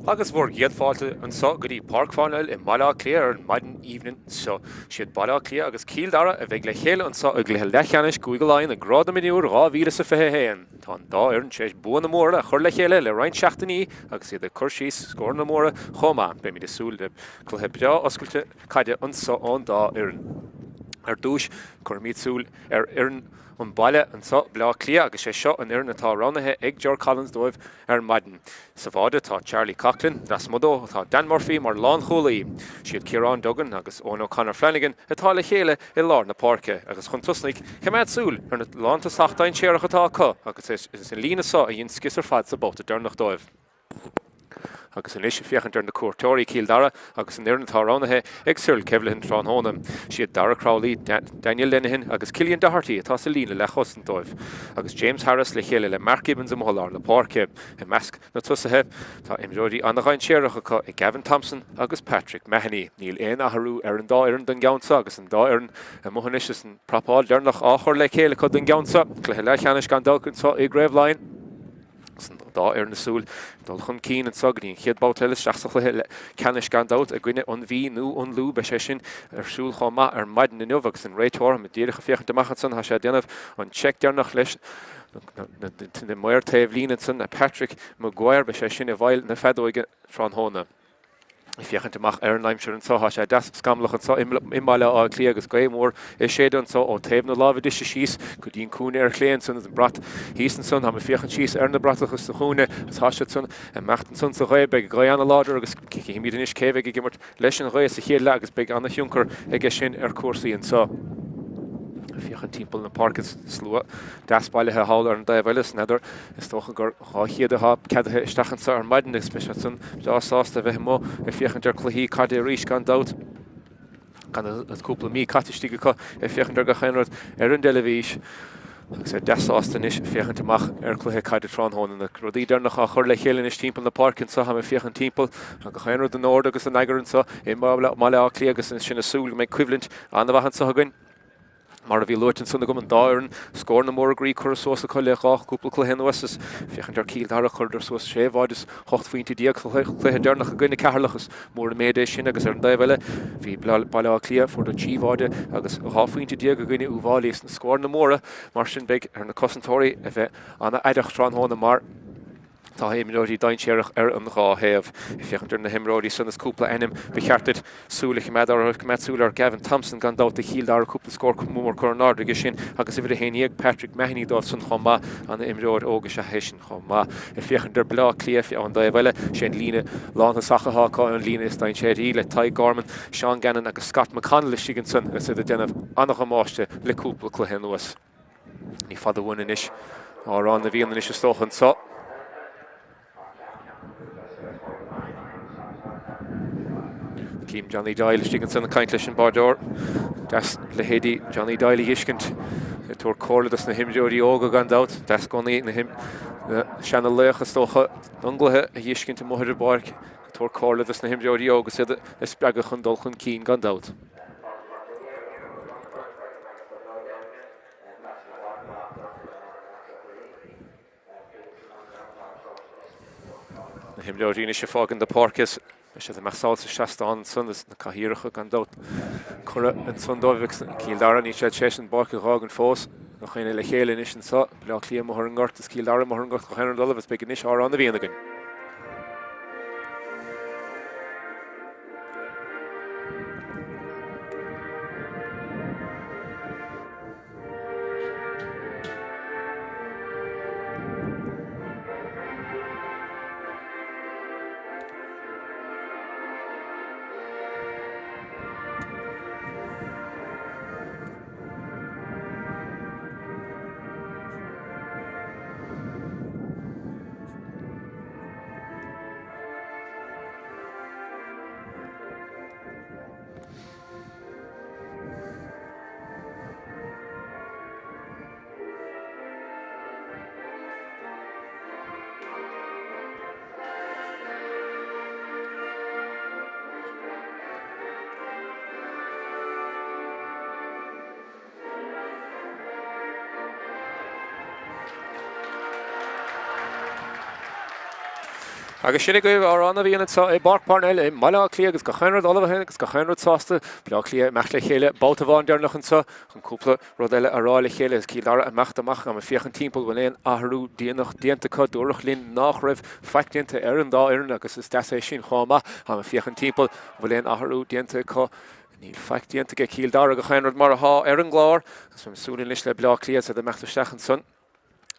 Agus bhór giad fáilte an so go dtí Páirc Parnell in Mala Clia ar an maidin evening so siad Bala Clia agus Cill Dara a bheith le chéile an so a Cluiche Leathcheannais Peile Laighean a grád Mionúir 2,000 féin. Tá dá ar an séis buan na móra a chur le chéile le roinn seachtaí agus iad a chuirsís scór na móra chomá be mí de súl de Cluiche BEO oscailte caide an so an dá ar dúis chur míad súl ar an baile an so Bala Clia agus sé seo an iarn atá ránathe ag George Collins dóibh ar maidin. Sa bháide tá Charlie Coughlin, das modó tá Dan Murphy mar lán cholaí. Siad Ciarán Duggan agus Ónó Conor Flanagan atá le chéile i lár na Páirce agus chun tusnaigh ceimiad súl ar na lánta sachtain séireach atá acu agus is in lína só a dhéon scisar fad sa bóta dearnach dóibh. Agus an isise fiochan ar na cuairtóirí Cill Dara agus an iarn atá ránathe ag Cill Kevlin Tránhónam. Siad Dara Crowley, Daniel Linehan agus Cillian Doherty atá sa lína le chosan dóibh. Agus James Harris le chéile le Mark Gibbons am Hollar le Páirce. I measc na tusathe tá imróidí annachhain séireach acu ag Gavin Thompson agus Patrick Mahoney. Níl éon athrú ar an dá iarn den gceannsa agus an dá iarn a mohanis is an prapáil dearnach áchor le chéile chu den gceannsa. Cluiche Leathcheannais gan dulcan so i Gréibh Laighean. Dá ar na súl dul chun cín an saganí chiad báteile seachach le ceannis gan dát a gcuine an bhí nó an lú be sé sin ar súl chomá ar maidin na nuhagus an réitóir me ddíirecha fiochan amachchan san ha sé déanamh an check dearnach leis na muir taobh lína san a Patrick Maguire be sé sin a bhail na fedóige Tránhóna. I fiochan amach ar an aimseir an so ha sé das scamlach an so imbaile á Clia agus gaimór é séad an so ó taobh na lábh dis síos go dtíon cún ar chléan san an brat híos an son ha fiochan síos ar na bratachas sa chúne as hasise san a meachtan san sa réib ag gaianna láidir agus míad inis céimh ag gimmart leis an réis sa chéad le agus beag anna thiúncar ag sin ar cuasaí an so. Fiochan timppel na Páirc slua dasbailethe háil ar an daobhheiles neidir is tócha gur chiad a ceadathe istechan sa ar maidin ag spéisiú san dásásta bheith mó a fiochan ar Cluiche Leathcheannais gan dát gan cúpla mí catistí go fiochan ar go chéanrad ar an deilehís agus desásta is fiochan amach ar Cluiche Tránhóna na rodí dearnach a chur le chéile is timppel na Páirc sa ha fiochan timppel a go chéanrad an Nord agus an aigeann sa i mála Clia agus sin na súl mé cuivalent an bhahan sa hagann. Mar a bhí luirtin sunna go an dáireann scór na mór grí chur sósa chu le gách cúpla Cluiche Nuasas fiochan ar Cill Dara chuidir sós séhváidir 8 faointe díag Cluiche dearnach a gcuine cearlachas mór na méadéis sin agus ar an daobhile bhí Bala Clia for do tíomháide agus 8 faointe díag a gcuine uháilís na scór na móra mar sin beag ar na cosantóirí a bheith anna aideach Tránhóna mar tá imróidí dain séireach ar an gáthaamh i fiochan ar na himróidí sannas cúpla enim becheartid súlaich medsúla ar Gavin Thompson gan dát a Cill Dara cúpla scór mór chunáir agus sin agus i bhfuil héanaíag Patrick Mahoney dóibh san chomá anna imróid ógus a héisin chomá i fiochan ar Bala Clia an daobhile sé lína lána sachaáá an lína is dain séirí le Ty Gorman, Sean Gannon agus Scott McConnell sigan san is a déanamh annach amáiste le cúpla Cluiche Nuas. Ní fad a bhain inis árán na bhíon is tóchan so. Cím Johnny Doyle stígan san na caint leis an bardóir. Das le héadí Johnny Doyle hiiscint túair cóladas na himróidí óga gan dát. Das gonaí na seanna léachas tócha anglathe a hiiscint a muthir Páirc túair cóladas na himróidí óga siad is beaga chun dul chun cín gan dát. Na himróidí is sé fágan de Páirc sé meach sáilsa seaán sundas na caithíirecha gan dát chura an sundómhah Cill Dara ní sé sé an barca rágan fós na chuine le chéile is an sa Bala Clia mar an gart is Cill Dara mar an gart go chéanna dulh be níos á an na bhíanagan. Agus sinna goibh ar anna bhíonna i Parc Parnell i Mala Cliath agus go cheanrad olbh agus go cheanrad sásta Blá Cliath meach le chéile báta bháin dearnach sa chun cúpla rud eile arála chéile is Cill Dara amach am a fiochan timppla bhfuil éon athrú díanach déanta dúrach lín nach raibh feicdéanta ar an dá éireann agus is deasa sin cháma am a fiochan timppla bhfuil éon athrú déanta níl feicdéanta go Cill Dara go cheanrad mar ath ar an gláir agus bhfuil súlinn leis le Blá Cliath a meachta stechan son.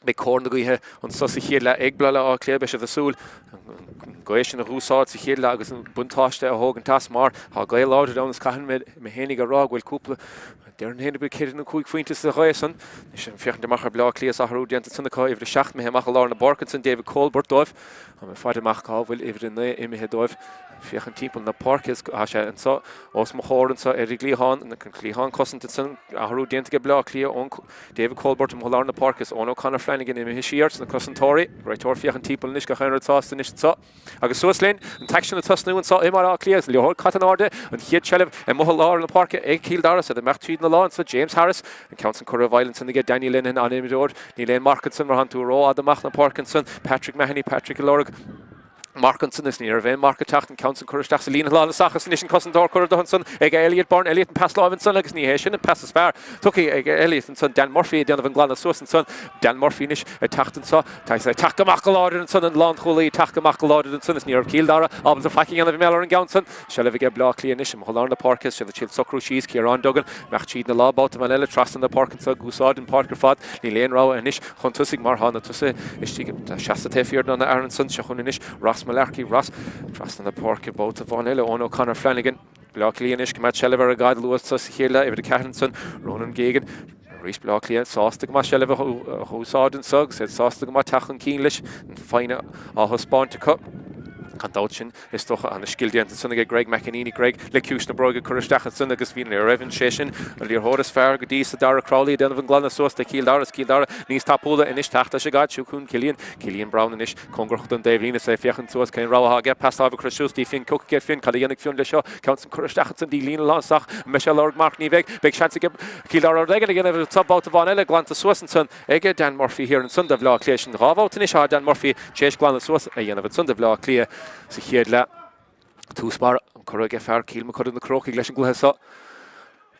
Be corn goithe an sosa chéile agblala á clébe se asúl goéis sin a rúsáid sa chéile agus an buntáiste a hógan tas mar há gail láidir an caihan me hénig a rá bhfuil cúpla dearn héna be céir na cúig faointe sa réan is an fiochan deach Blá Cliath a hrú déanta sanna cá ihre seach me heach lá na Barkinson David Colbert dóibh a me fáid amach cá bhfuil ihre na imithe dóibh fiochan timppla na Parc is a sé an sa os mo háran sa ar Glíán na Glíán cosanta san a hrú déanta go Blá Cliath ón David Colbert am lá na Parc is ón Conor Flanagan imithe siart na cosantóirí réitóir fiochan timppla níos go cheanrad sásta níos sa agus suaslín an teachna tasnú an sa Blá Cliath leor catanáde an chiad sellh a mo lá na Parc ag Cill Dara sa mechtríd na lá sa James Harris an count an Craobhacha san ige Daniel Lynn an animidor ní léon Markinson mar han tú rá adamach na Parkinson Patrick Mahoney Patrick Lorg Markinson is near vein market tacht and counts and courage tax Lena Lana Sachas nation Cosendor Courage Johnson ag Elliot Born Elliot and Pass Love and Son agus ní héisisin and Pass Spar Tucky ag Elliot and Son Dan Murphy down of Glana Sus and Son Dan Murphy nish a tacht and so tais a Takamacalord and Son and Land Holy Takamacalord and Son is near Cill Dara Albans of Hacking and Miller and Gownson shall have get Blá Cliath nish Holland the Park is shall the Chill Sucru cheese Kieran Duggan Machid the law about Vanilla Trust in the Park and so Gusad and Parker Fad Lane Row and nish Huntusig Marhan to say is she Shasta Tefiord on the Aronson Shahunish Ross Malarkey Ross Trust in the Park about the Vanilla on O'Connor Flanagan Blá Cliath nish Matt Shelliver a guide Lewis Susihila over the Cattinson Ronan Gagan Reese Blá Cliath Sástig má Shelliver who saw and sug said Sástig má Tachan Keenlish and fine a husband to cut Cantouchin is toch an skildiant sunnig Greg McEnany Greg Leathcheannais Peile Curistach and sunnig bhín ar Evan Session and Lear Horace Fair go Cill Dara Crowley Donovan Glana Sos de Cill Dara níos tapúla inis Tráchtaireacht siúcún Killian Brown inis Congrach don David sé fiochan sos cén ráha get past over Christus die fin cook get fin Cadayannic fion le seo Count Curistach and die Lena Lansach Michelle Lord Mark Niveg big chance to Cill Dara again of the top out of Vanilla Glanta Sos and son ege Dan Murphy here in Sunday Blá Cliath and Rábá inis Dan Murphy Chase Glana Sos a dhéanamh Sunday Blá Cliath sa chéad le tús mar an chuige fear cíl me chud in na crocaí leis an gluthe sa.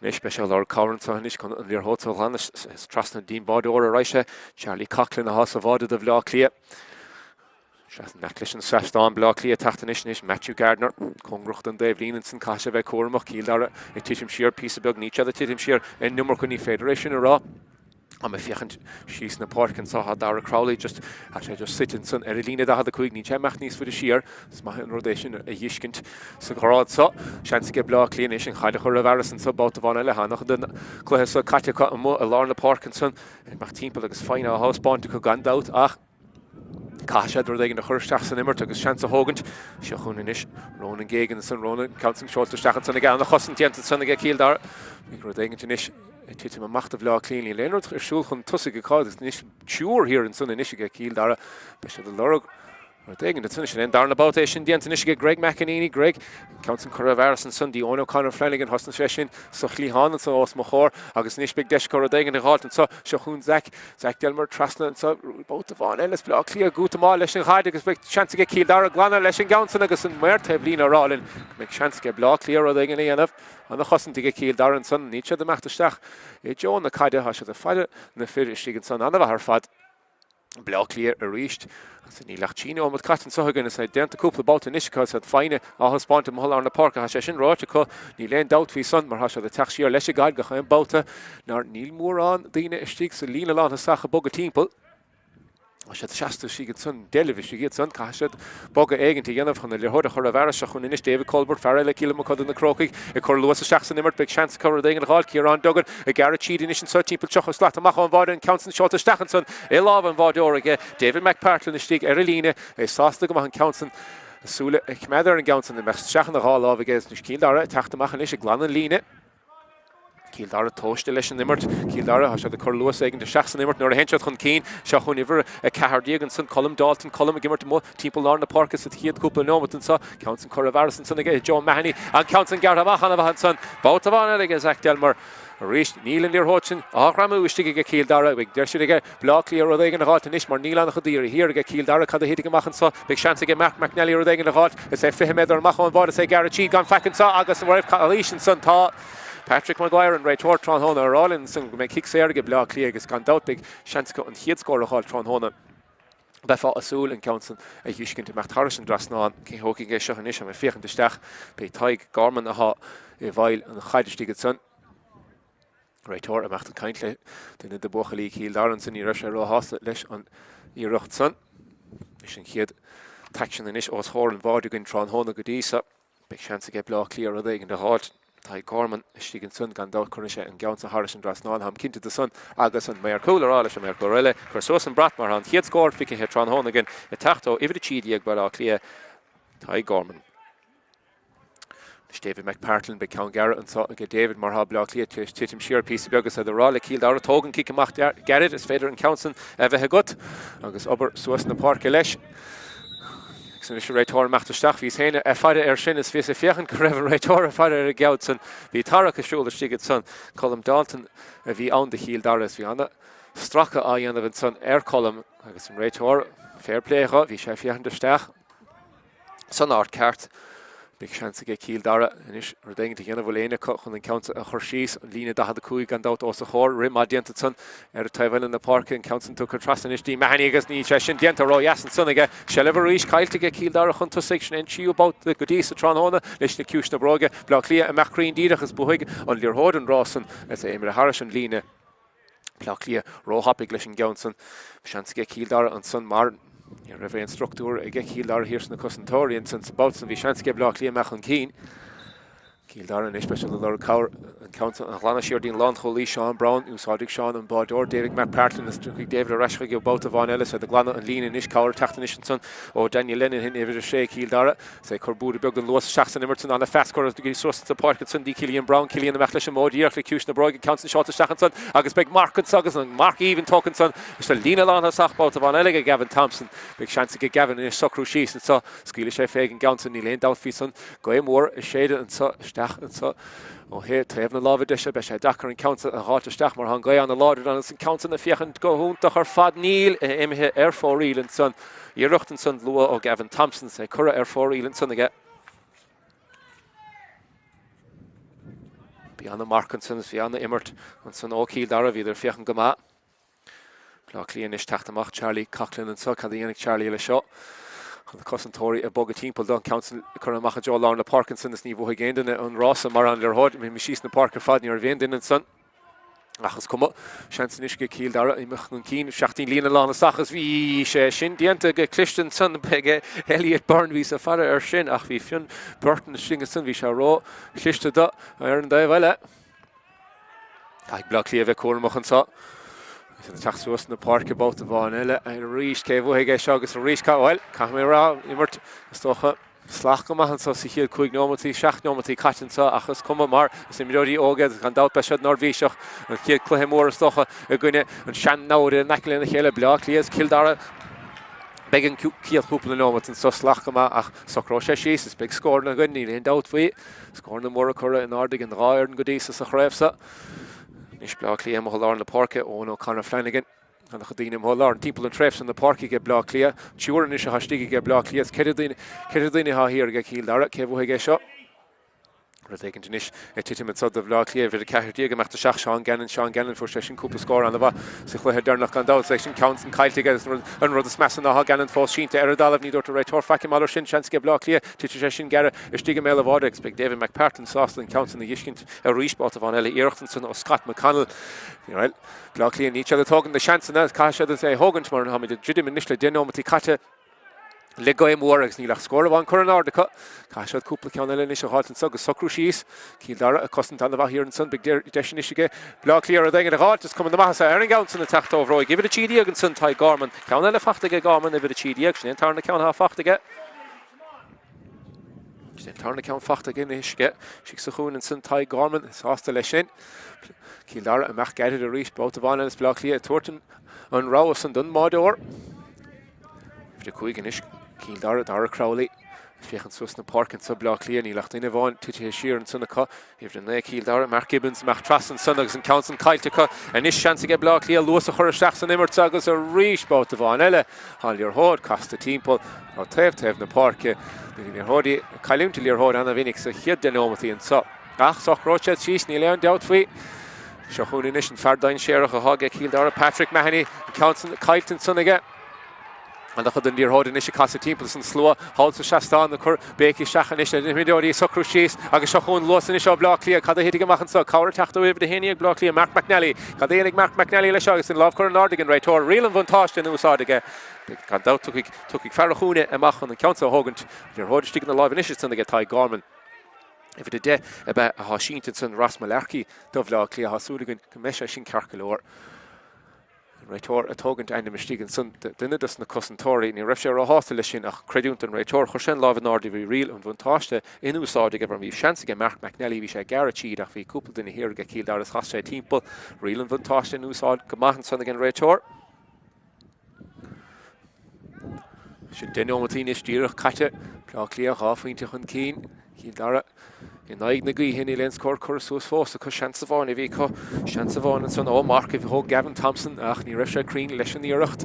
Nis special Lord Cowan sa nis chun an líor hótal han is trasna dín bádóir a réise Charlie Coughlin a has a bháda de Blá Cliath. Seas neclis an sestán Blá Cliath tachtanis nis Matthew Gardner Congrach don Dave Leenanson Casha bheith cuaramach Cill Dara I titim siar piece of bug nícha a titim siar in nummer chun í Federation a rá. I'm a fiochan she's na Parc and saw Dara Crowley just sitting son Lena da had the quick ní cheamach níos for the shear smach an rodation a dhiiscint sa chorad sa chance to get Blá Cliath nish and chaide chur a Varus and sub out of Vanilla hanach den cluiche sa Catja cut a Lorna Parkinson and mach timppla agus fine a housebound to gand out ach Casha dro degen de chursteach san immer agus chance a hogant Seachún inis Ronan Gagan san Ronan Council Shorter stachan san again the Husson Tiant san again Cill Dara we dro degen inis titim a macht of Blá Cliath Leonard shul chun tusig called is nish sure here in sun initiga Cill Dara bishop the Lorg or degen the finish and down about Asian Diant initiga Greg McEnany Greg Council Craobhacha and Sunday O'Connor Flanagan Huston Session so Glíán and so os mohor agus nish big desh cor degen the halt and so Seachún Zach Delmer Trasna and so both of on Ellis Blá Cliath good to mal leis an hide agus chance to get Cill Dara Glana leis an Gownson agus an Muirte Lena Rollin make chance to get Blá Cliath or degen enough and the Husson to get Cill Dara and son each of the machtastach Joe on the Caide has the fighter and the finish and son another her fad Blá Cliath Éirice so ní lachino mit catan so gan is dent a couple about initial had fine a husband to Holland Park has sin ráte co ní len doubt fi son mar has the taxier leis gaid go chaim bouta nar níl mór an dine stig so Lena Lan sacha bog a timppel I said Shasta she gets son Delivish she gets son Cashed Boga egin to Ionad from the Lehoda Craobhacha chun inis David Colbert Farrell a kilo cod in the croquig a cor Lewis a Shasta nimmer big chance cover ding and hall Kieran Duggan a Garrett cheat inis so people choch slat mach on Vard and Council Shorter Stachanson a love and Vardor again David McPartlin the stig Erlina a Sastig mach Council Sula a Kmeder and Gownson the mess Shachan the hall of against Cill Dara tachtamach inis a Glan and Line Cill Dara toast leis an nimmert Cill Dara has the cor Lewis egin de Shachsan nimmert nor a henchot chun Keen Seachún iver a Cahardiag and son Colm Dalton Colm gimmert mo people Lorna Park is at hiad couple nomot and so Council Craobhacha and son again John Mahoney and Council Craobhacha and son both of on again Zach Delmer Rís níl an Learhochen áramú istige ge Cill Dara big deisige Blá Cliath ru degen gat is mar níl an chodíir hir ge Cill Dara cad hiige machen so big chance ge Mark McNally ru degen gat is é 5 metr mach an bord sé Garachí gan facin sa agus raibh Coalition san tá Patrick Maguire and Raitor Tron Hona are all in some make kick Saoir ge Blá Cliath agus gan doubt big chance go an hiad score hall Tron Hona Befa Asul and Council a Yushkin to Machtharischen Drasnan, King Hoki Gesha and Isham, a Fechen de Stach, Pay Taig, Gorman, a Hot, a Vile, and the Haidestiget Son. Raitor, a Macht kindly, then the Bochali, Cill Dara, and Russia Rohas, Lish on Irocht Son. Mission Kied, Taction and Ish, Os Horn, Vardigan, Tron Hona Godisa, big chance to get Blá Cliath, Rodeg in the Hot. Tai Gorman, Stigan Sun, Gandal Cornisha, and Gauns Harris and Drasnan, Ham Kinto the Sun, Agus and Mayor Cooler, Alish and Mayor Corella, Corsos and Bratmar, and he had scored, Ficky Hetron Hon again, a Tachto, if the Chidiag Blá Cliath, Tai Gorman. David McPartlin, Big Count Garrett, and so get David Marha Blá Cliath, Titim Shear, Piece of Bugus, the Raleigh, Cill Dara, Togan, Kikamacht, Garrett, as Feder and Council, Eva Hagut, Agus Ober, Suas in the Park, Elesh. So this Raitor macht der Stach wie es hene fader Shin is wie se fechen Reverend Raitor fader Gautson wie Tara Schulder stiget son Colum Dalton wie on the Cill Dara wie an Strache a Ionad son Colum agus Raitor fair play wie chef fechen der Stach son art cart big chance to get Cill Dara and is reding to Ionad volene koch and count a Horshis and Line da had the Cúig and out also hor rim adient son Taiwan in the park and counts to contrast and is the Mahani agus ni session dienta ro yes and son again shall ever reach Kyle to get Cill Dara hunter section and chew about the Godisa Tron Hona lish the Kushna Broga Blá Cliath and Macreen Didach is Buhig on Lear Hoden Rawson as Emir Harris and Line Blá Cliath ro hoppig lish and Johnson chance to get Cill Dara and son Martin Reverend Structure, I get Cill Dara here in the Cussentorian since about some chance to get Blá Cliath Mach and Keen. Cill Dara and especially the Lord Cower and Council and Lana Sheardine Lawn Holy Sean Brown, Usadik Sean and Bodor, David McPartlin, and Strickly David Rashford, both of Von Ellis, the Glana and Lean and Ish Cower, Tachtanish son, or Daniel Lennon in David Shea, Cill Dara, say Corbuda Bug and Lewis Shaxton Emerton on the fast score of the source to Park and Sunday Killian Brown, Killian the Machlish and Modi, Erkli Kushna Broig, Council Shot to Shachanson, August Big Mark and Suggins and Mark even talking son, so Lina Lana Sach both of Von Elliga, Gavin Thompson, big chance to get Gavin in his Socru Shees and so Skilish Fagan Gounson, Elaine Doutfison, Goem Moore, Shaded and so Stach and so. Oh, here, to have a love edition, Besha Dakar and Council and Hart Stach, Mar Hangoy on the Lord, and Council the Fiach go home to her fad Neil, Air 4 Reel and son, Yerucht and son Lua or Gavin Thompson, say Cura Air 4 Reel and son again. Beyond the Markinsons, beyond the Immert, and son Cill Dara, either Fiach and Gama. Blá Cliath and Ish Tachtamach, Charlie Coughlin and so, Caddianic Charlie Lashaw. The Cussentori a bug team pulled down Council Curramacha Joe Lauren the Parkinson this niveau again in on Ross and Maran their hood I mean Machis in the Parker fad near Vend in and son Achas come up chance nishke Cill Dara I machn keen 16 Lina Lana Sachas wie shin diente Clifton son pege Elliot Burnby so father shin ach wie fun Burton Shingerson wie Sharo Clifton da iron da vela Like Blá Cliath Curramacha so the tax was in the park about the Vanilla and reached Cave Wege Shagus reached well camera Immert Stocha Slachgemacht so sich hier Cúig Nomati Shach Nomati Catchen so achas come mar sim Jody Oged kan doubt Beshad Norvishach and Kiel Cluhemore Stocha a gunne and Shan now the Nackle in the Hele Blá Cliath Cill Dara Begging Kiel Couple Nomati and so Slachgemacht ach so Craobhacha she's is big score na gunni in doubt we score na more Cura and Ardig and Rair and Godisa so Craobhacha Nish Blá Cliath Mahal in the park oh no Conor Flanagan and the Khadina Mahal people and trefs in the park get Blá Cliath Chura Nish Hashtag get Blá Cliath Kedidine ha here get Cill Dara Kevo get shot taken to Nish Titim and Sod of Blá Cliath the Cahirdiga Macht the Shach Sean Gannon for session couple score on the va so Dernach and down section counts and Kyle together and Rod the smash and the Gannon falls Sheen to Eredal of Nidor to Raitor Fakim Aller Shin chance get Blá Cliath Titu session Gara Stiga Mail of Order expect David McPartlin Sauceland counts in the Yishkint a reach bot of on Ellie Eirchtenson or Scott McConnell you know Blá Cliath and each other talking the chance and that Kasha that say Hogan tomorrow how many Jidim initially Denomati Kata Legoy Morex Nilach score one Coronar the cut Kasha couple count initial halt and Sug Socru Shees Cill Dara a custom on the here and son big Deshinishige Blá Cliath thing in the halt just coming the Massa Earning Gouts in the tacht over Roy give it a Chidi and son Ty Gorman count a Fachtige Gorman if it a Chidi action and turn the count half Fachtige turn the count Fachtige Nishge Shixahun and son Ty Gorman it's hostile Leshin Cill Dara and Mach get it a reach both of on and Blá Cliath Torton and Rowas and Dunmodor the Cúig and Cill Dara Crowley Fiechan sus na Páirc sa blá Cliath lecht ina bháin tití siar an sunna cá híh den Cill Dara Mark Gibbons Mac Trasan sunnagus an Council Cailte and is chance get blá Cliath luas a chur seach san immer agus a ríis bát a bháin eile hall your hód casta timppel á teh na Páirc ní hódí caiúnta líor hód anna vinnig sa chiad den ómatí an sa ach soch roche síos ní leon deut faoi seo chuún inis an fardain séireach a thug Cill Dara Patrick Mahoney Council Cailte sunnaige and the chud níor hód inis casa timppel san slua hall sa seastán na chur béci seachan inis na midóí so cruisiís agus seo chuún luas inis seo blá Cliath cad hitig amach an sa cabhar teachta uibh de héine blá Cliath Mark McNally cad éananig Mark McNally leis agus in láh chur an ardigan réitor rialan bhaintáiste in úsáidige gan dá tuigh ferachúne amach an Council hógant níor hód stig na láh inis sanna get Ty Gorman if it de about a hasínta san ras malarchi do blá Cliath hasúdagan go meise sin cearcalóir Réitor a tógant aine mistígan san duine dus na cosantóirí ní raibh sé a hásta lei sin ach creúnt an réitor chu sin láh an áda bhí riil an bhaintáiste in úsáidige bhar bhí seansaige Mark McNally bhí sé garachíd ach bhí cúpla duine hir go Cill Dara chas sé timppel riil an bhaintáiste in úsáid go maithan sanna an réitor sin duine ómatí is díreach caite blá Cliath áfaointe chun cín Cill Dara in naig na gaí hinna lens cór sús fós a chu seansa bháin a bhí chu seansa bháin an san ó Mark a bhí thóg Gavin Thompson ach ní raibh sé crín leis an íireacht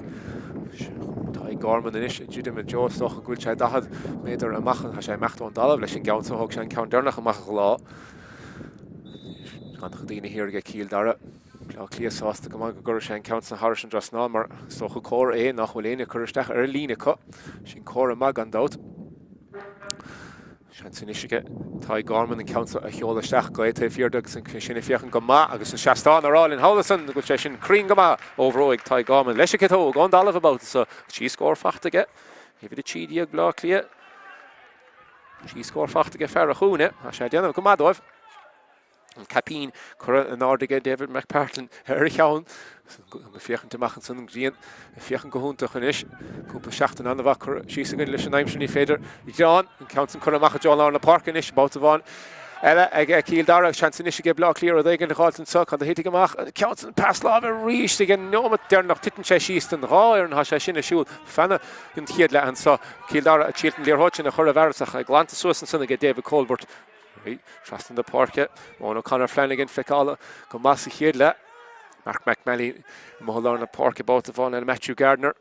Ty Gorman inis dúda me Joe stoch an gúil sé dahad méidir amachchan a sé mechtú an dalamh leis an gabhanta thóg sé an ceann amach lá gan chu daoine hir go Cill Dara blá Cliath sásta go go gur sé an ceann san Harris an dras ná mar socha cór é nach bhfuil éine chuiristeach ar lína chu sin cór amach an dát Sin isige Ty Gorman an Council a cheolaisteach go éit fiordag san sinna fiochan go maith agus an seastán arálinn hálasan go sé sin crín go maith óhróig Ty Gorman leis a ó gá dalamh about so sí scór fachtaige hí bhí tíí ag blá Cliath sí scór fachtaige ferachúne a sé déanamh go maidóibh an capín chur an ádaige David McPartlin ar a cheann go fiochan amachchan san gríon fiochan go húnta chunis cúpla seachtain anna bhach chur síos agan leis an aimsení féidir i John an Council chur amach John lá na Páirc inis bát a bháin eile ag Cill Dara seansa inis go blá Cliath a dhéigen leáiltain sa chu hitig amach Council pass lá a ríist igen nómat dear nach titan sé síos an ráir an sé sinna siúil fanna in chiad le an sa Cill Dara a tíirtan líorthóid sin a chur a bhearasach ag glanta suas an sanna go David Colbert trastan na Páirc Món Conor Flanagan feicála go massa chiad le Mark McNally Mohallar na Páirc bát a bháin and Matthew Gardner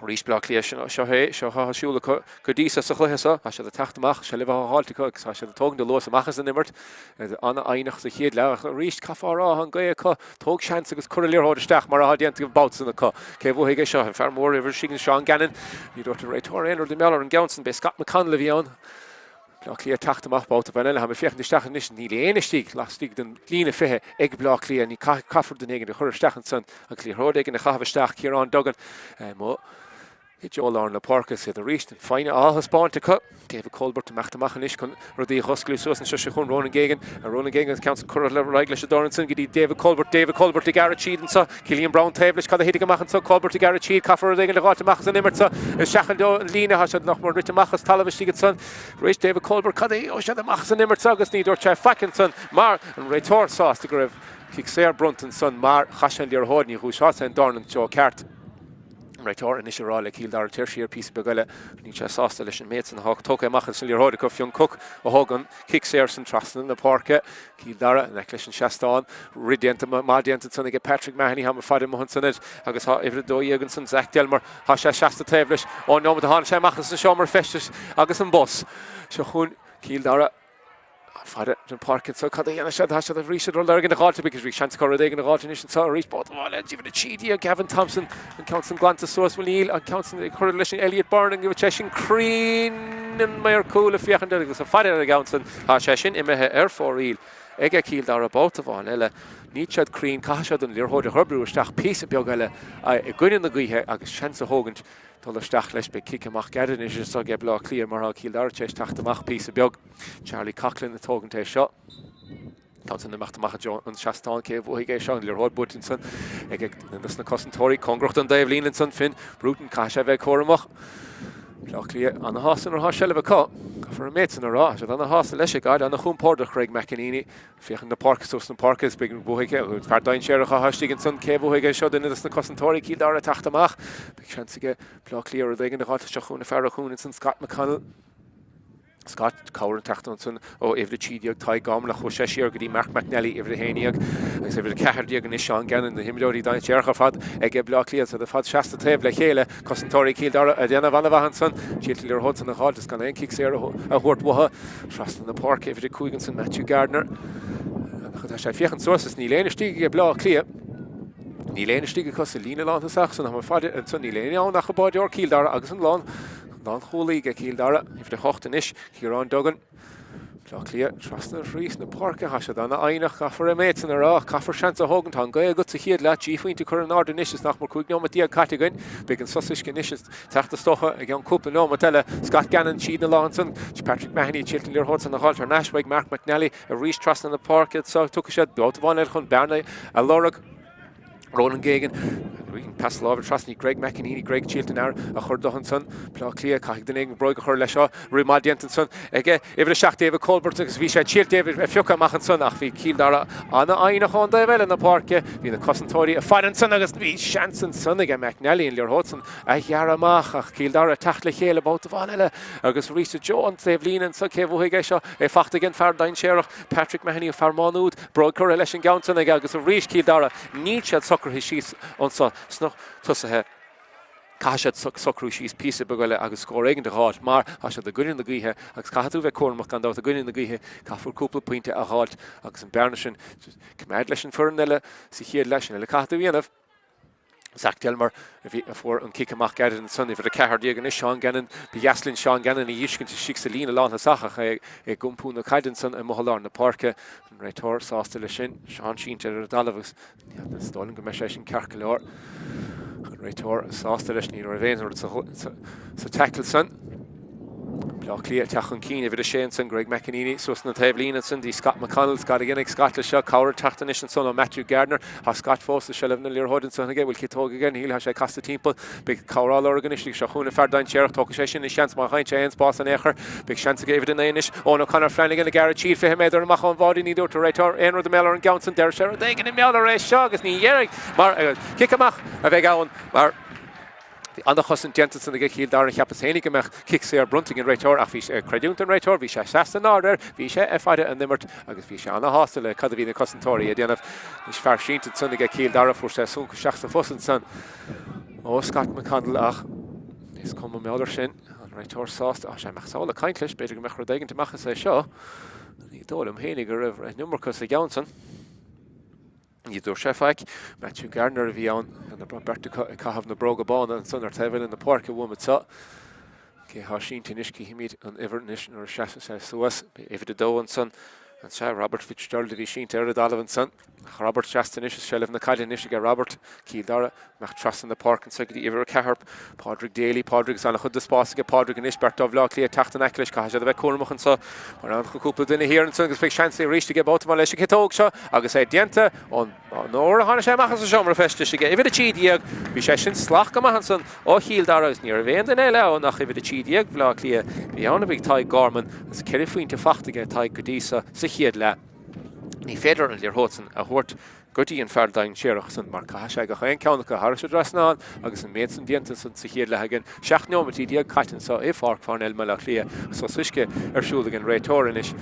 rís blá Cliath seo siúla go dísa sa chluthesa a sé a teachtamach se libh háilta chu a sé tógan de los amachchas an immert anna aonach sa chiad le ríist cafará an gae chu tóg seans agus chur líorthóisteach mar a déanta go básan na chu cé bhhuiige seo fer mór idir sigan Seán Gannon ní dúirta réitor éonar de meallar an Gaunson be scat McConnell bhíán blá Cliath teachtamach bát a bhaile ha fiochan isteach níos ní léanastíigh lastíigh den lína fithe ag blá Cliath ní caafar den éigen de chur stechan san a clíorthóid ag na chahabhaisteach Ciarán Duggan mó Joel na Páirc sé a ríist an fáine áhaspáinte chu David Colbert meachtamach inis chun rudí chosclú suas an se chun Ronan Geoghegan a Ronan Geoghegan Council chur le raig leis a Dornson go dtí David Colbert i garachíd an sa Cillian Brown taobh cad a hidig amach an sa Colbert i garachíd caafar ag le gáitamachchas an immert sa is seachan do an lína ha se nach mar ritamachchas talabhtíigh san rééis David Colbert cad é ó sé amachchas an immert agus ní dúirt sé facin san mar an réitor sásta go raibh Ciceanna Brunton san mar chasan líorthóid ní chúsá an Dornan seo ceart Réitor in isrá le Cill Dara tíir pí begaile ní sé sásta leis an méid an thug tócha amachchan san líorthóide go fion cook a thugan Ciceanna san trasna na Páirc Cill Dara an leis an seastán ridéanta má déanta sanna go Patrick Mahoney ha fada mohan sanid agus ifir dóíagan san Zach Delmar ha sé seasta taobh leis ó nó a hána sé amachchan san seomar festis agus an bus se chun Cill Dara fada an Páirc so cad dhéana sé a bhrí ro legan na gáilta because bhí seans choir ag na gáilta is an sa rís bát bháile díomh na tíí a Gavin Thompson an Council glanta suas bhfuil an Council chuir leis an Elliot Byrne go sé sin crín an maior cúla fiochan de agus a fada a Gaunson há sé sin imethe ar fóríl ag Cill Dara bát a bháin eile ní sead crín caiisiad an líorthóide thurbrúisteach pí a beag eile a gcuine na gaothe agus seans a thógant Tolaisteach leis be cic amach gadan is so ge blá Cliath mar Cill Dara teis teachtamach pí a beag Charlie Coughlin na tógan éis seo Council na meachtamach an seastán cé bhhuiige seo an líorthóid butin san ag na cosantóirí congracht an daobh líonann san fin brútan caiise bheith choramach blá Cliath an hásan ar há sellh cá for a méid an ará se anna hása leis gaid anna chumpórdach Craig McInerney fiochan na Páirc sos na Páirc is big bhuiige ferdain séirecha hastíigh san cé bhhuiige seo duine na cosantóirí Cill Dara teachtamach be seansaige blá Cliath a dhéigen na gáilta seachúna ferachúna san Scott McConnell Scott Cowran Tachtonson ó ifh tíideag tá gam le chu séisiar go dtí Mark McNally ifh héanaag agus ifh cehardíag an is seán gan na himróí dain tearcha fad ag Blá Cliath a fad 60 taobh le chéile cosantóirí Cill Dara a déanana bhana bhahanson Síl ar hodsan na háil gan ein kick sé a thuirtmtha trastan na Páirc ifh Cúiganson Matthew Gardner chu sé fiochan sources ní léana stíige Blá Cliath ní léana stíige cos lína lá saach san ha fad an san ní léana nach báideor Cill Dara agus an lán Dan cholig a Cill Dara if de hochten is hier aan duggan. Blá Cliath trasna rís na Páirc hasise anna einach gafar a méid an ará cafar chance a hogant han gae gut a hiad le G-fuinte chu an ard is nach mar cuig nom a dia catigain be an sausage is teachta stocha a gan cúpla nom a tele Scott Gannon Sheed na Lawson Patrick Mahoney Chilton Lear Hudson na Hall Nashweg Mark McNally a rís trasna na Páirc so took a shed dot van chun Berne a Lorag Ronan Gagan pass lábhar trasní Greg McEnany, Greg Chilton a chuirdahan son, Blá Cliath caithg den éigen broig a chuir le seo, Rúmá Dientan son, ige ifh a seach David Colbert agus bhí sé Chilt David a fiúcha machchan son ach bhí Cill Dara anna aina chun da bhile na Páirce, hí na cosantóirí a faidan son agus bhí seansan son ige McNally an Lear Hudson a chearamach ach Cill Dara tacht le chéile bóta bhaile agus Rhys Jones taobh línan so céh bhuaigh seo é fachta gin fear dain séireach Patrick Mahoney a fear Mionúir, broig chuir leis an gauntan ige agus a Rhys Cill Dara ní siad soccer his síos an so snoch tusathe Caiisiad socrú síos písa begaile agus scór éigen de háit mar has de gunin na gaithe agus caiú bheith cormach gan dá a gunin na gaithe caafur cúpla pointe a háit agus an bearne sin cumad leis an furanile sa chiad leis le caiú dhéanamh Zach Delmer for an kick amach gathered in Sunday for the cehardíag an is Seán Gannon be Yaslin Seán Gannon í dhiiscin te sic sa lína lá na sachach ag gumpún na Caidanson a Mohallar na Páirce an réitor sásta le sin Seán Sínte ar dalahas na stolin go me sé sin cearca leor an réitor sásta leis ní ra bhéin sa tackle son Blá Cliath teachan cín ifh a sé san Greg McEnany sus na taobh lína san dí Scott McConnell Scott a ginnig Scott le seo Cowran Tachtanis an son ó Matthew Gardner ha Scott fósta se leh na Lear Hudson san aige bhfuil citóga gan híl ha sé casta timppla be Cowral organistic se chuúna ferdain tearach tóca sé sin is seans má chaint sé bás an éair be seansa géh in éis ó nó Conor Flanagan a Garrett Chief fé méidir an machán bhádaí ní dúirtar réitor éonú de Miller an Gaunson deir sé d éigen i méall rééis seo agus ní dhéirigh mar kick amach a bheith ann mar Anna Husson Jensen the Cill Dara Chiapas Hennig amach kick sé Brunting in réitor ach bhí Craobhacha an réitor bhí sé 16 áir bhí sé fáide an nimmert agus bhí sé anna hásta le cad bhí na cosantóirí a déanamh is fear sínta san ige Cill Dara fuair sé sún go 16 fusan san ó Scott McConnell ach is cum méidir sin an réitor sásta a sé meachsála caiintlis beidir go mechar daigen teachcha sé seo í dólam hénig go raibh nummerchas a Gaunson Ní dúr sé feic Matthew Gardner a bhí an na Berta cahabh na broga bán an sun ar taobh in na Páirc a bhfuil sa cé há sin tinisci himid an ivernis ar sé suas ifh de dó an sun an sé Robert Fitzgerald a bhí sin ar a dalamh an sun Robert Chastanis is sellh na caiilenis go Robert Cill Dara meach tras in na Páirc an sagad ifh a ceharp Pádraig Daly Pádraig anna chud spása go Pádraig an isbert dá Blá Cliath teachta an eiclis caiise a bheith cormach an sa mar an chuúpla duine hir an sun agus feh seansa a ríiste go bóta leis citóg seo agus é dienta ón nóir a hána sé machchas a seomra feste sige ifh a tíideag bhí sé sin slach go maihan san ó Cill Dara ní a bhéon den eile ó nach ifh a tíideag Blá Cliath bhí anna bhíh tá Garman as ceir faointe fachtaige tá go dísa sa chiad le ní féidir an Lear Hudson a thuirt gotíí an ferdain séireach san mar caiise go chaon ceannacha thar sé drasnáin agus an méid san dianta san sa chiad le hagan seach nómatí díag caiitan sa é Páirc Parnell Blá Cliath so suisce arsúla an réitor inis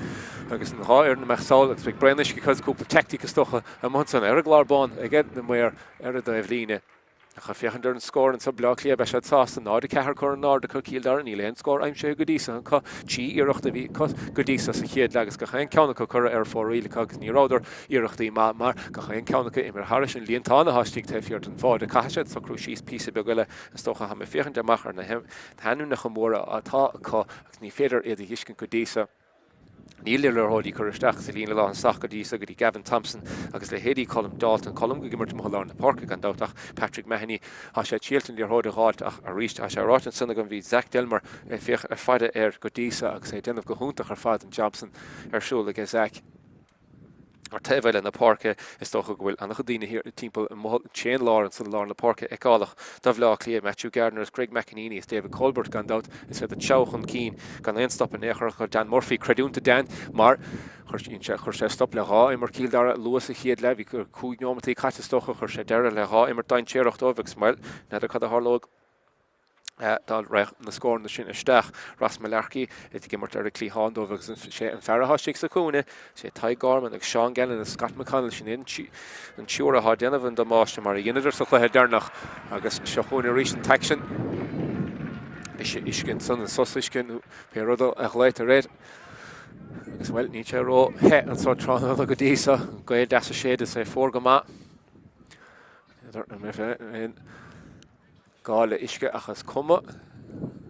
agus an háir na meachsáil agus beh brenis go cúpla tactica stocha a man san ar a glárbán a gcead na muir ar a daobh líne a cha fiochan ar an scór an sa Blá Cliath be sé sásta nád a cethar chu an nád a chu Cill Dara ní léon scór aim sé go dísa an cá tí iireachta bhí go dísa sa chiad legus go chaon ceannacha chur ar fóríla agus ní ráidir iireachtaí mar go chaon ceannacha imar Harris an líontána hastíigh ta fiart an fád a caiisiid sa cruú síos písa begaile an stocha ha me fiochan deach ar na henú na chumóra atá acá agus ní féidir iad a hiiscin go dísa Níl le rodí chuisteach sa lína lá an sacha dísa go dtí Gavin Thompson agus le héadí Colm Dalton Colm go gimmart Mohallar na Páirc gan dátach Patrick Mahoney há sé Chilton Lear Hudson háilt ach a ríist a sé ráit an sanna go bhí Zach Delmer fioch ar fada ar go dísa agus é déanamh go húntaach ar fad an Jobson arsúla go Zach ar taobhile na Páirce is tócha go bhfuil anna chodíine hir timppla chéan lá an san lá na Páirce eálaach dá Blá Cliath Matthew Gardner Greg McEnany is David Colbert gan dát is fé a teochan cín gan éon stop an éair chu Dan Murphy creúnta Dan mar chur sé stop le rá imar Cill Dara luas a chiad le bhí gur cúig nómatí caiite stocha chur sé deire le rá imar dain téireacht óbhah smail na a cad a hálóg dal recht na scór na sin isteach ras melarci it gimmart ar a clíán dó agus sé an ferrathstig sa cúna sé Ty Gorman ag Sean Gannon a Scott McConnell sin an siúr a há déanamh do máiste mar Ionad sa chluithe dearnach agus seachúna ríis an taction iscin san an sosiscin pe rudal a chléit a réid agus bhfuil ní sé ró he an só tránach a go dísa go é deasa séad is é fór go má gála isce achas cuma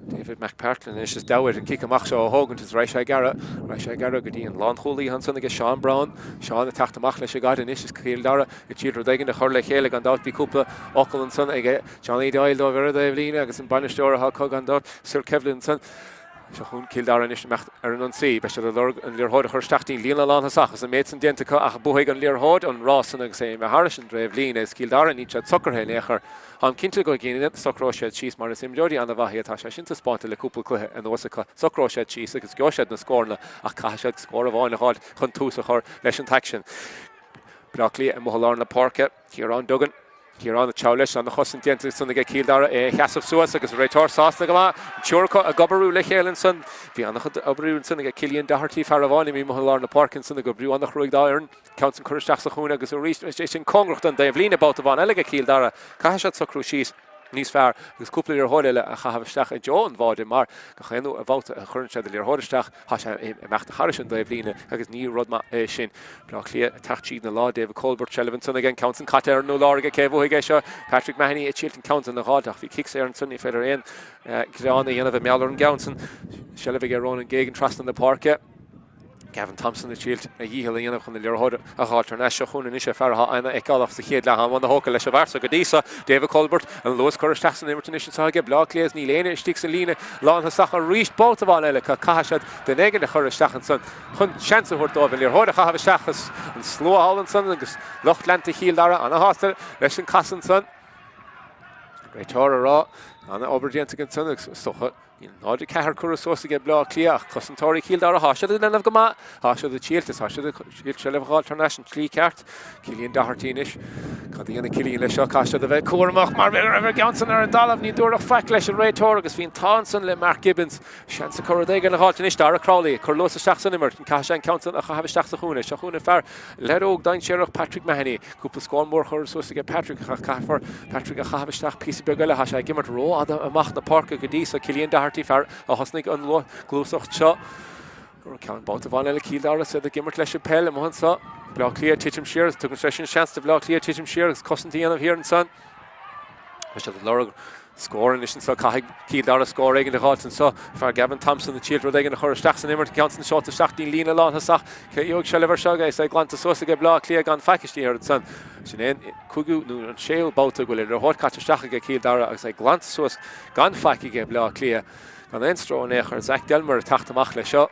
David McPartlin is dáir an cic amach seo hágan is Reise Gara go dtí an láncholaí han sanna Sean Brown Sean a taachtamach leis gaidan is Cill Dara i tíadú daigen de chur le chéile an dát bhí cúpla ocail an san ige John Dail dó bhar a bhlíine agus an banisteir a cog an dát Sir Kevlin san se chun Cill Dara is mecht ar an sí be an líorthóid a chur staachtaí líana lánasach as a méid san dienta ach buigh an líorthóid an rásan agus sé me Harrison dréibh lína is Cill Dara ní sead soccerhé léchar an cinnte go gcéine socróisiad síos mar is imjóí an bhaí atá sé sinnta spáinte le cúpla cluthe an osacha socróisiad síos agus goisiad na scórna ach caiisiad scór a bháinna háil chun tús a chur leis an taction. Braclí an mohalár na Páirce Ciarán Duggan Ciarán na Chowleis an na chosan dienta sanna go Cill Dara cheasmh suas agus réitor sásta go má teorcha a gobarú le chéalann san bhí annach obrún sanna go Cillian Doherty fear bháinna mí mohalár na Páircin sanna go briú annach ruig dáirin count an chuisteach sa chúna agus ríist sé sin congracht an daobh lína báta bháin eile go Cill Dara caiisiad sa cruú síos níos fearr agus cúpla líorthóileile a chahabhaisteach John bháide mar go chéanú a bhálta a chuirn de líorthóisteach tá sé meachta Harrison daobh lína agus ní rudma sin Braclí a tachttíad na lá David Colbert Sullivan sanna gan count an caite ar nó láige céhhuaige seo Patrick Mahoney a tíalt an count an na gáach bhí kicks ar an sunní féidir aon Grána dhéanamh meallar an Gaunson Sullivan ar an gégan trast an na Páirce Gavin Thompson the child a díhil dhéanamh chun na líorthóide a gáiltar na seachúna is sé feartha aina ag gáilach sa chéad le an na hóca leis a bharsa go dísa David Colbert an Luas chuiristeach san Imirton is sáige Blacklías ní léine istí sa lína lánha sacha ríist báta bháin eile chu caiisiad den éigen de chuiristeach san chun seansa chuirtáibh líorthóide chahabhaisteachas an slóálan san agus locht lenta Cill Dara anna hásta leis an casan san réitor rá anna obairdianta an san socha náidir cethir chuir sósa Blá Cliath cosantóirí Cill Dara háisiad in lenamh go má háisiad a tíaltas háisiad a tíalt se leh gáiltar national tlí ceart Cillian Doherty is chu dhéanana Cillian le seo caiisiad a bheith cuaramach mar bheith a Gaunson ar an dalamh ní dúrach feic leis an réitor agus bhíon Townsend le Mark Gibbons seansa chuir daige le gáiltar is Dara Crowley chur los isteach san Immert an caiisiad an Counson a chahabhaisteach sa chúna se chúna fearr leróg dain séireach Patrick Mahoney cúpla scór chuir sósa Patrick a caithfar Patrick a chahabhaisteach písa begaile ha sé gimmart ró amach na Páirce go dtí sa Cillian Doherty fearr a hosnig an glúsocht seo ceann báta bháin le Cill Dara sé a gimmart leis Peile am sa Blá Cliath titim siar tugann sé sin seans de Blá Cliath titim siar agus cosintí anamh hir an san Mas sé le scórin is sa caiigh Cill Dara scór éigen de gáiltan sa fear Gavin Thompson na tíalt rud éigen na chuiristeach san Immert Gaunson seo a 16 lína lánthasach chéog se lehar seoga is glanta sosa go Blá Cliath gan feicistí ar an san sin éon cúgu nó an séal báta goil ar thódcaiteach go Cill Dara agus glanta sos gan feici Blá Cliath gan einstró an éair Zach Delmer a taachtamach le seo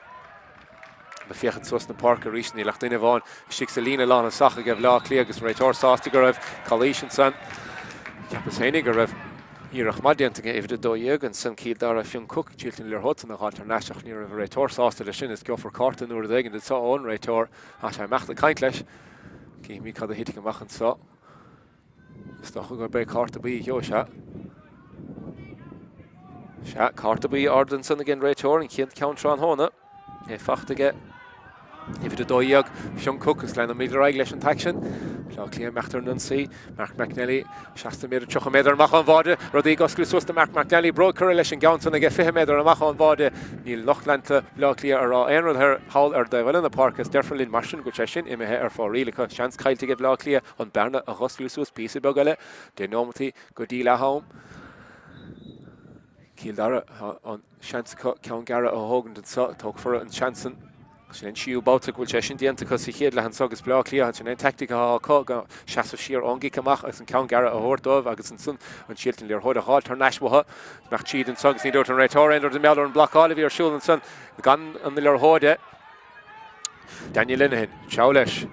be fiochan sos na Páirce ríis ní lecht duine bháin si sa lína lána sacha go Blá Cliath agus réitor sásta go raibh Cluiche san ceapas hénig go raibh íireach madianta go ifhde dó an san Cill Dara fion cook tíaltain líorthóta na gáiltar naisteach ní raibh réitor sásta le sin is gofar carta nuair a daigen de tá ón réitor a sé meachta caiint leis cé mí cad a hitic amach an sa stocha gur be carta bí jo se carta bí ardan san agin réitor an chéad counter an hóna fachtaige ifhde dóíag fion cook is lena míidir aig leis an taction Blá Cliath meachtar an sí Mark McNally 60 méadar 3 méadar amach an bháide rodí gosclú suasta Mark McNally bro chuir leis an Gaunson ag 5 méadar amach an bháide níl lochlenta Blá Cliath ar éanrad ar hall ar daibhile na Páirce deirfar lín marsin go sin imethe ar fá rialacha seans caiilte Blá Cliath an berna a gosclú suas písa begaile de nómatí go dí le hám Cill Dara an seans ceann gara a hágan den sa tóg for an seansan sin siú báta bhfuil sé sin dianta cos i chéad lehan agus Blá Cliath sin tactic á có seaamh siar angaí amach agus an ceann gara a thuirtómh agus an sun an síaltain líorthóid a háil tar neismthe nach siad an sagus ní dúirt an réitor idir de meallar an Blacáilí ar siúil an san gan an na líorthóide Daniel Linehan Chowleis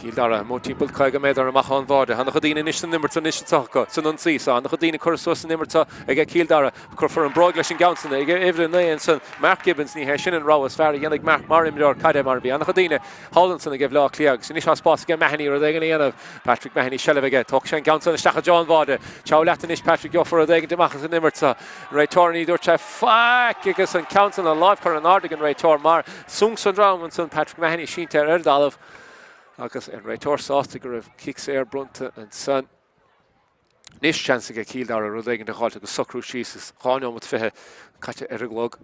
Cill Dara mó timppel caiige méidir amach an bháde. Hanna chodíine is an nimmerta is tucha san an sísa. Hanna chodíine churas an nimmerta ag Cill Dara chur for an broig leis an gaansan ag éidir na san Mark Gibbons ní sin an ráwas fear dhéanamh Mark Marimdor caiide mar bhí. Hanna chodíine Hollandson ag Lá Cliath. Sin is spás ag Mahony ar ag an dhéanamh Patrick Mahony sellh ag tuch sé an gaansan isteach John bháde. Chá leatan is Patrick Joffar ag an demachas an nimmerta. Réitorní dúirt fuck agus an gaansan an live chur an ardig an réitor mar sung san rám an san Patrick Mahony sínte ar dalamh. Agus an réitor sásta gur raibh kicks ar brunta an san. Nis chance ag Cill Dara rud éigean de cháilte agus socrú síos cháinóm at fithe caite ar a glog.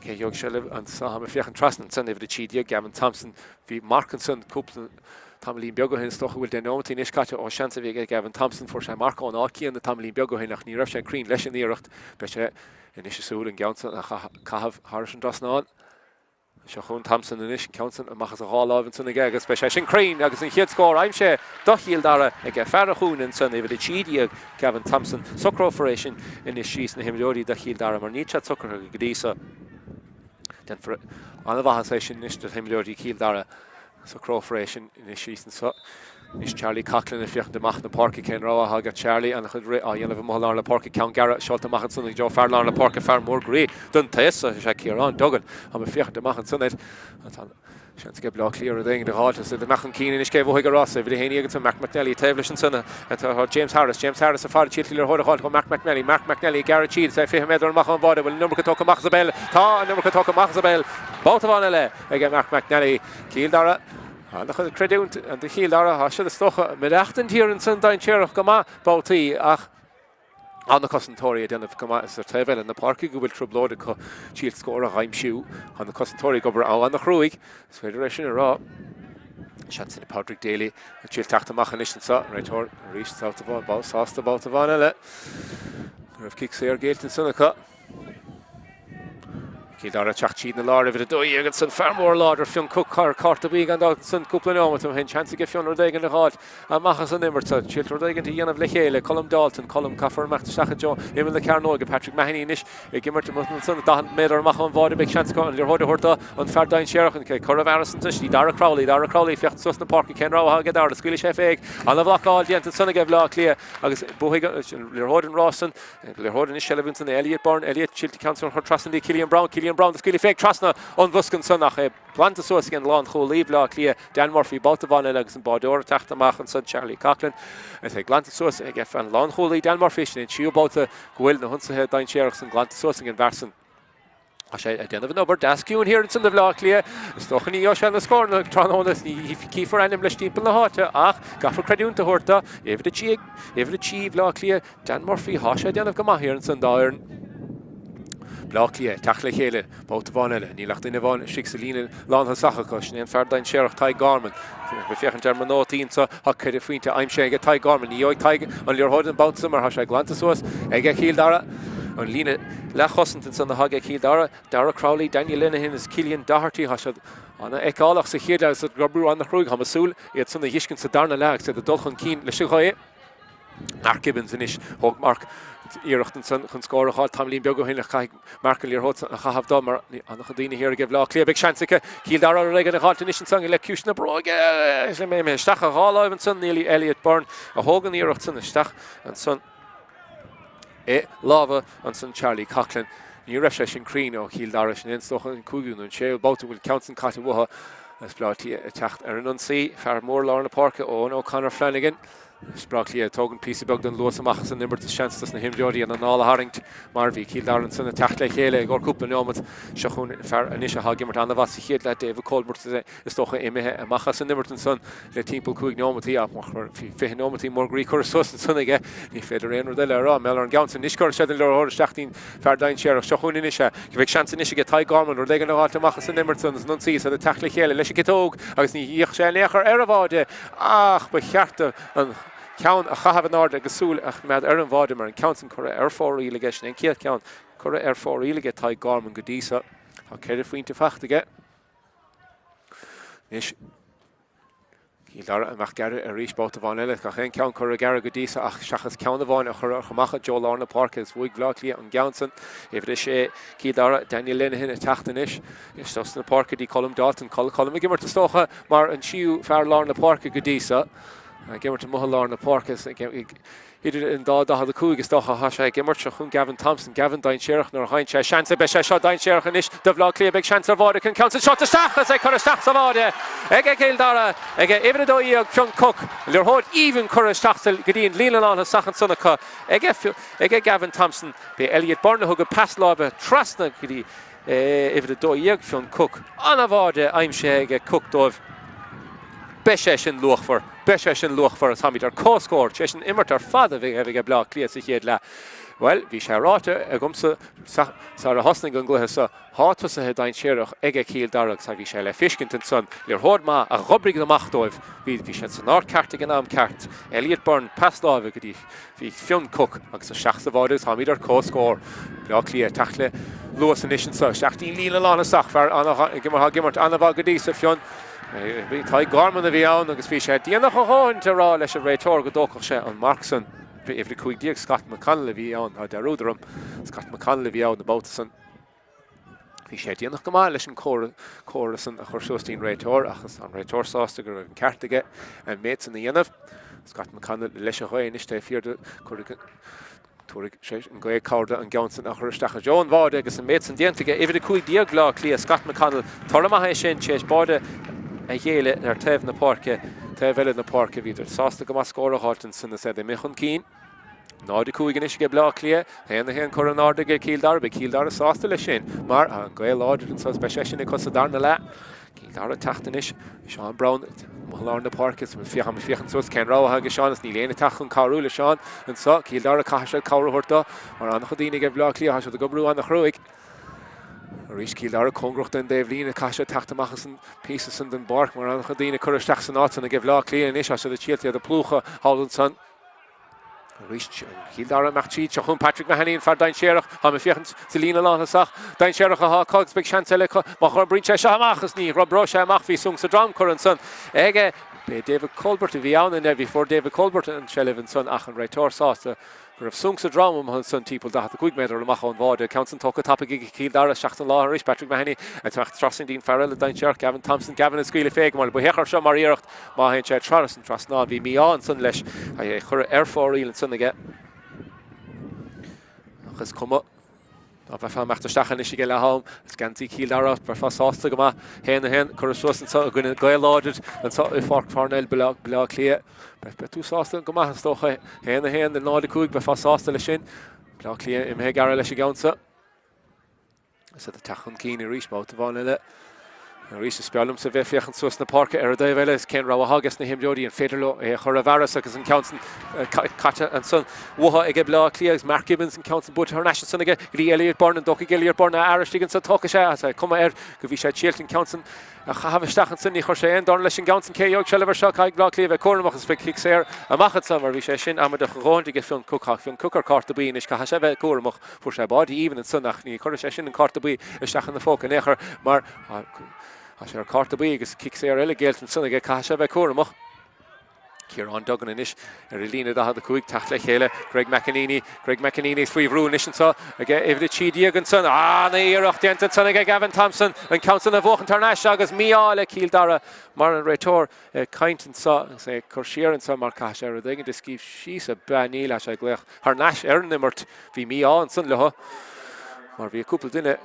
Cé jog se libh an sa me fiochan trasnan san ifh de tídia Gavin Thompson hí Markinson cúpla tamlín beaga stocha bhfuil den nómatí nis caite ó seansa bhí Gavin Thompson for sé marcán ácían na tamlín beaga nach ní raibh sé crín leis an íireacht be sé inis súil an gaansan a cahabh thras an drasnáin. Se chun Thompson in is Counson amachchas a háláhann san ige agus be sé sin crín agus an chiad scór aim sé do Cill Dara ag fear a chuún in san ifh de tídia Gavin Thompson socróforation in is síos na himleorí de Cill Dara mar níd se socr go gdísa den for an bhachas sin is de himleorí Cill Dara socróforation in is síos so is Charlie Coughlin a fiocht deach na Páirc cén Craobhacha ag Charlie an chud ré a dhéanamh mthláir le Páirc ceann Garrett seolta machchan san ag Joe Farlán le Páirc fear mór gré don taisa sé cíarán dogan a fiocht deach an sunid sin go Lá Cliath a de háilta so de mechan cíine is céh go rasa bhí héine agus Mark McNally taobh leis an sunna James Harris a fád tíil le háil go Mark McNally Garrett Chead sé fé méidir amach an bháda bhfuil number go tócha Mac Peile tá an number go tócha Mac Peile báta le ag Mark McNally Cill Dara and the credit and the Cill Dara has the stocha med achten hier in san dain cheirach gama bauti ach an the Costantori den of gama is tevel in the Páirc go will troblode co chiel score a heimshoe an the Costantori go an the Cruig federation ra chance in the Patrick Daly a chiel tachtamach is so right reached south of ball sauce about the vanilla kicks here gate in Sunnaka Cill Dara teach na lá ifh dó agus san fermór láidir fion cucar carta bíg an san cúpla nómat hen chance go fion rodéigen na háil a machchas an nimmerta chiil rodéigen tí dhéanamh le chéile Colm Dalton Colm Caffar meachtasteach Jo éimeann le cearnóga Patrick Mahony inis ag gimmert mu san dahan méidir amach an bháda beag chance go an leor horta an ferdain searchan cé Craobhacha tí Dara Crowley fiocht sus na Páirc cén Craobhacha Dara Cluiche féig an bhlaáil déanta sanna go Lá Cliath agus buigh leorhodan Rossan leorhodan is sellh san Elliot Bourne Elliot chiiltí cancer chu trasandí Cillian Brown the Skilly fake trasna on Vuscan Sunnach planta soas again Lán Cholíb Lá Cliath Dan Murphy Baltavan agus an Bádóir Tachtamach and son Charlie Coughlin and say glanta soas ag fan Lán Cholí Dan Murphy in Chiú Balta Gwil na Hunsathe Dain Searachs and glanta soas again Verson I say I don't have a number Daskew here in the Lá Cliath stochan í Ocean the score na Tráchtaireacht ní key for anim leis timppel na háte ach gafar credúnta horta ifh de Chief Lá Cliath Dan Murphy hasha Dan of gama here in Sundairn Lá Cliath tachla chéile báta bhaile ní lecht ina bháin Ciceanna Lán Sachachos ní an ferdain searach Ty Garman be fiochan derman nótínsa ha ceidir faointe aimsé ag Ty Garman ní oig Ty an leorthóid an báta mar ha sé glanta suas ag Cill Dara an lína lechosint san na hag Cill Dara Dara Crowley Daniel Linehan is Cillian Doherty ha se anna eáach sa chéad sa grabú an na chrúig ha masúil iad sanna dhiiscin sa darna leag sa dulchan cín le siúchaí Mark Gibbons inis hog Mark Iireachtan san chun scóir aáil tamlín beag go hin le Mark Learhot a chahabh dá mar an chudíine here give Lá Cliath big chancecha Cill Dara ag an háilta inis san le cúisna broige is mé staach a háláimh an san Nearly Elliot Bourne a hógan Iireacht san isteach an san láva an san Charlie Coughlin ní raibh sé sin crín ó Cill Dara sin instocha an cúgún an séil báta bhfuil counts an caite butha as blátí a techt ar an unsaí fear mór lá na Páirc ó O'Connor Flanagan Sprachli a togan písa beag don luas amachchas an nimber chances na himleorí an nála haringt mar bhí Cill Dara sanna techt le chéile ag cúpla nómad se chun fear anis a hagimmart anna bhas chéad le David Colbert is tócha imethe amachchas an nimberton san le timppel cúig nómatí a mar fé nómatí mór grí chuir sus an sanna ige ní féidir réon de le rá meall an gaansan níoscóir sé an leor steachtín ferdain searach se chun inis go bhíh sean inis go Ty Garman or le an áta amachchas an nimberton as nonsí a techt le chéile leis gitóg agus ní dhéoch sé léchar ar a bháide ach ba chearta an Count a chahabh an ard agus súil ach mead ar an bháide mar an countan chur ar fór ílige sin céad count chur ar fór ílige Ty Garman go dísa a ceidir faointe fachtaige. Nis Cill Dara amach garra Éirice bóta bhain eile ga chéin ceann chur a garra go díosa ach seachas ceann bháin a chur chamacha Joe Lorna Park is bhuaig Lá Cliath an Gceansan ifir sé Cill Dara Daniel Linehan a tachtanis is tos na Park dí colm Dalton colm I gimmar stocha mar an siú fear Lorna Park go díosa gimmar to muha Lorna Park is idir in dá the cúig is stocha hasha gimmar chun Gavin Thompson Gavin dain searach nor hain sé chance be sé shot dain searach inis de Lá Cliath big chance vada can count shot stach as I chur stach vada ege Cill Dara ege even do I John Cook lir hod even chur stach gedin Leland on sachan sunaka ege Gavin Thompson be Elliot Byrne hug a pass lava trustna gedi even do I John Cook on vada I'm sé ege Cook dov Beshesin Luchfer Tommy der co-score Cheshin Immerter father vige Lá Cliath sich héad well vi sé ráte a gomsa Sarah Hosning an gluhasa hátas a dain séireach ige Cill Dara sa vi sé le fiscintin son lir hod ma a robrig amachtóibh vi sé san ár cart gan am cart Elliot Byrne pasláve go vi Fionn Cook agus a seachsa vádus Tommy der co-score Lá Cliath tachle Lewis an isin sa seachtín lína lána sach far gimmart anna go dísa Fionn Tá garman a bhí ann agus bhí sé díanach a háin te rá leis a réitor go dócha sé an Markson if the cuig díag Scott McConnell bhí ann a de rúdarum Scott McConnell bhí ann na bótasan bhí sé díanach go máil leis an chorasan a chuirsústín réitor achas an réitor sásta gur an ceartaige an méid san na dhéanamh Scott McConnell leis a chuin is té fiorda Túrig sé an gcuid cáda an Gceansan a chuirteach a Joan bháda agus an méid san diantaige ifir the cuig díag Lá Cliath Scott McConnell toramaithe sin tééis báda a chéile ar taobh na Páirce taobh na Páirce bhíidir sásta go más scóra hátain sanna sé michon cín náda cuaig is go Lá Cliath héanana héan chur an náda go Cill Dara be Cill Dara sásta le sin mar an gcuil láidir an sás be sé sin i cosa darna le Cill Dara tachtanis Sean Brown Lá na Páirce fiochan sus cén ráha go seán ní léana tachan cáú le seán an sa Cill Dara caiise cáirthirta mar an chodíine go Lá Cliath se go brú an na chruig Éirice Cill Dara congrucht den Dave Lína caiise teachtamachchas an pieces in den bark mar an chodíine chuirteach san átain a go Lá Cliath is se de tíaltaí a plúcha hálan san Éirice Cill Dara meach tíd se chun Patrick Mahoney far dain séireach ha me fiochan sa lína lánasach dain séireach a há cogs big chance le má chur brín sé amachchas ní rob bro sé amach hí sung sa dram churan san ige be David Colbert a bhí ann in before David Colbert an Shellivin son ach an réitor sásta Gur sung sa dram han son people da the quick meter amach on vada Council talk topic Cill Dara seachtan láris Patrick Mahoney a trusting Dean Farrell dain search Gavin Thompson Gavin is squealy fake mal bu hechar se mar iirecht má hen sé Charles an trust ná bhí mí an sun leis a chur airfóí an sun aige agus cuma a bheit fan meachtar stachan is le hám gantí Cill Dara bar fá sásta go má hen chur suasan sa gine gail láidir an sa i Park Parnell Lá Cliath be tú sásta go má stocha hen den náda cúig be fá sásta le sin Lá Cliath im he gar leis Gceansa sa a tachan cín Éirice bóta bhain eile Éirice spealm sa bheith fiochan suas na Páirce ar a dé bheile is cén Craobhacha na himjódí an féidirlo chur a bharas agus an Council caite an son watha ige Lá Cliath Mark Gibbons an Council bud th national son ige grí Elliot Byrne an docha Elliot Byrne a airistigan sa tocha sé as cuma go bhí sé tíalt an Council a chahabhstachan sin ní chur sé dar leis an Gceansan céog seilever seo caiig Lá Cliath a cornamachchas fe kick séir a machchat sam mar bhí sé sin amad a chóinte ge Fionn Cookach Fionn Cookar carta buí is cha sé bheith cornamach fu sé bád even an sunnach ní chur sé sin an carta buí istachan na fóca néchar mar a sé ar carta buí agus kick séir eile géalt an sunna cha sé bheith cornamach Kieran Duggan inis ar lína da the cuaig tacht le chéile Greg McAneeney faoihrún is sa ige if the tídíag an son na iirecht dentan son ige Gavin Thompson an Council na bhóchan tarnáis agus míála Cill Dara mar an réitor caiintan sa sé chuirséaran sa mar caiise ar a dingin de scíb síos a baní leis a gléach th náis ar an nimmert bhí míán san letha mar bhí a cúpla duine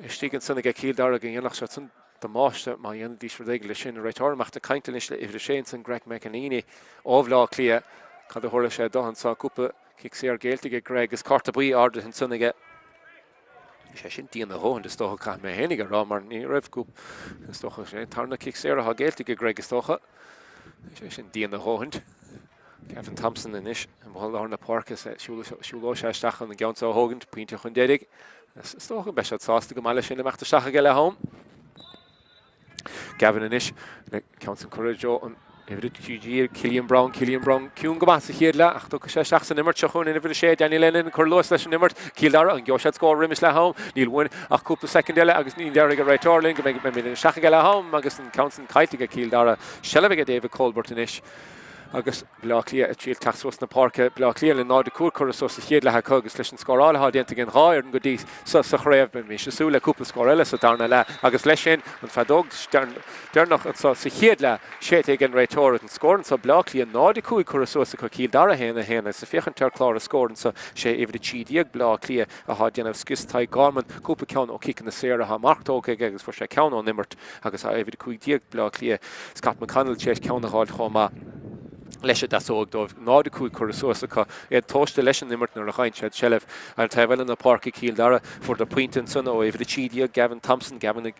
istígan san ige Cill Dara gin dhéanach se san the máiste má dhéanana dís le sin a réitor meachta caiintan is le ifir sé san Greg McAneeney óh Lá Cliath cad a thuirla sé dohan sa cúpla kick sé ar géaltaige Greg is carta buí arda an sunnaige sé sin díana hóhan de stocha cha mé hénig rá mar ní raibh cúp stocha sé tarna kick sé a géaltaige Greg is stocha sé sin díana hóhan Gavin Thompson inis an bhil na Páirce siúló sé stachan an Gceansa hógan puinte chun dédig stocha be sé sásta go meile sin meachta stacha ge le hám Gavin inis Council Courage an Every TG Killian Brown Ciún gomas chéad le ach tu sé seach san nimmert seún in bhfuil sé Daniel Lennon chulós leis an nimmert Cill Dara an gceoisiad scór rimis le hám níl bhain ach cúpla secondile agus ní deirigh réitorling go mé seach le hám agus an count an caiitige Cill Dara sellabh a David Colbert inis agus Blá Cliath a tríal taxos na Páirce Blá Cliath le nád cuair churas sa chéad lethe cogus leis an scórálatha déanta gin ráir an go dtí sa chréibh ben mí siúla cúpla scór eile sa darna le agus leis sin an fadóg dearnach sa chéad le sé gin réitóir an scóran sa Blá Cliath nád cuair churas sa chu Cill Dara héna sa fiochan tar chlár a scóran sa sé éh tídíag Blá Cliath a há déanamh scustáid garman cúpla ceann ó cican na séra ha martóg agus for sé ceann ó nimmert agus a éh cuaidíag Blá Cliath Scott McConnell sé ceannaáil chomá leis a dasóg dóibh nád cuaig chuirasósacha iad tóiste leis an nimmert nar a chaintsead sellh ar taibhile na Páirc Cill Dara for the pointin son ó éh tídia Gavin Thompson Gavin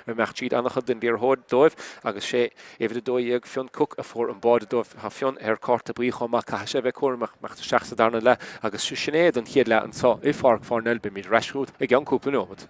meachtíad annachcha den díorthóid dóibh agus sé éh dóíag fion cook a fór an bád dóibh ha fion ar cárta buí chomá cai sé bheith cuairmach meachta seachsa darna le agus sinnéad an chiad le an sá i Páirc Parnell be míad reisút ag an cúpla nómad.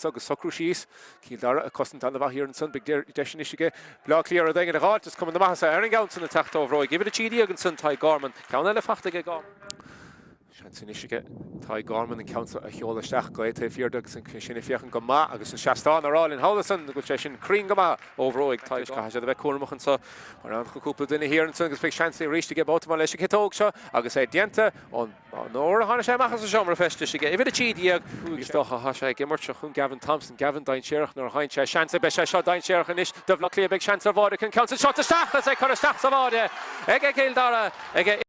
Agus socrúsís Cill Dara a cosint an bhíar an sun big deisinisige Blá Cliath a dhéige aáil just cum na masa ar an gán san na teachtóhróid give it a tíí an sun tá garman ceanna le fachta gá Sinisiige tá garman an council a cheolaisteach go é fiordag san sinna fiochan go má agus an seaán ará in hálasan go sé sin crin go má óhróig tá a bheith cuamachchan sa mar an chuúpla duine hir an sun agus fé seansaí ríiste ge bbáta leis cetóg seo agus é dienta ón nóir a hána sé machchas a seomra feste sige i bhid a tídíag agus docha ha sé gimmart se chun Gavin Thompson Gavin dain séireach nar haint sé seansa be sé seo dain séireach inis do Blá Cliath beag seansa bháda chun council shot a staach as é chu a staach sa bháda ag Cill Dara ag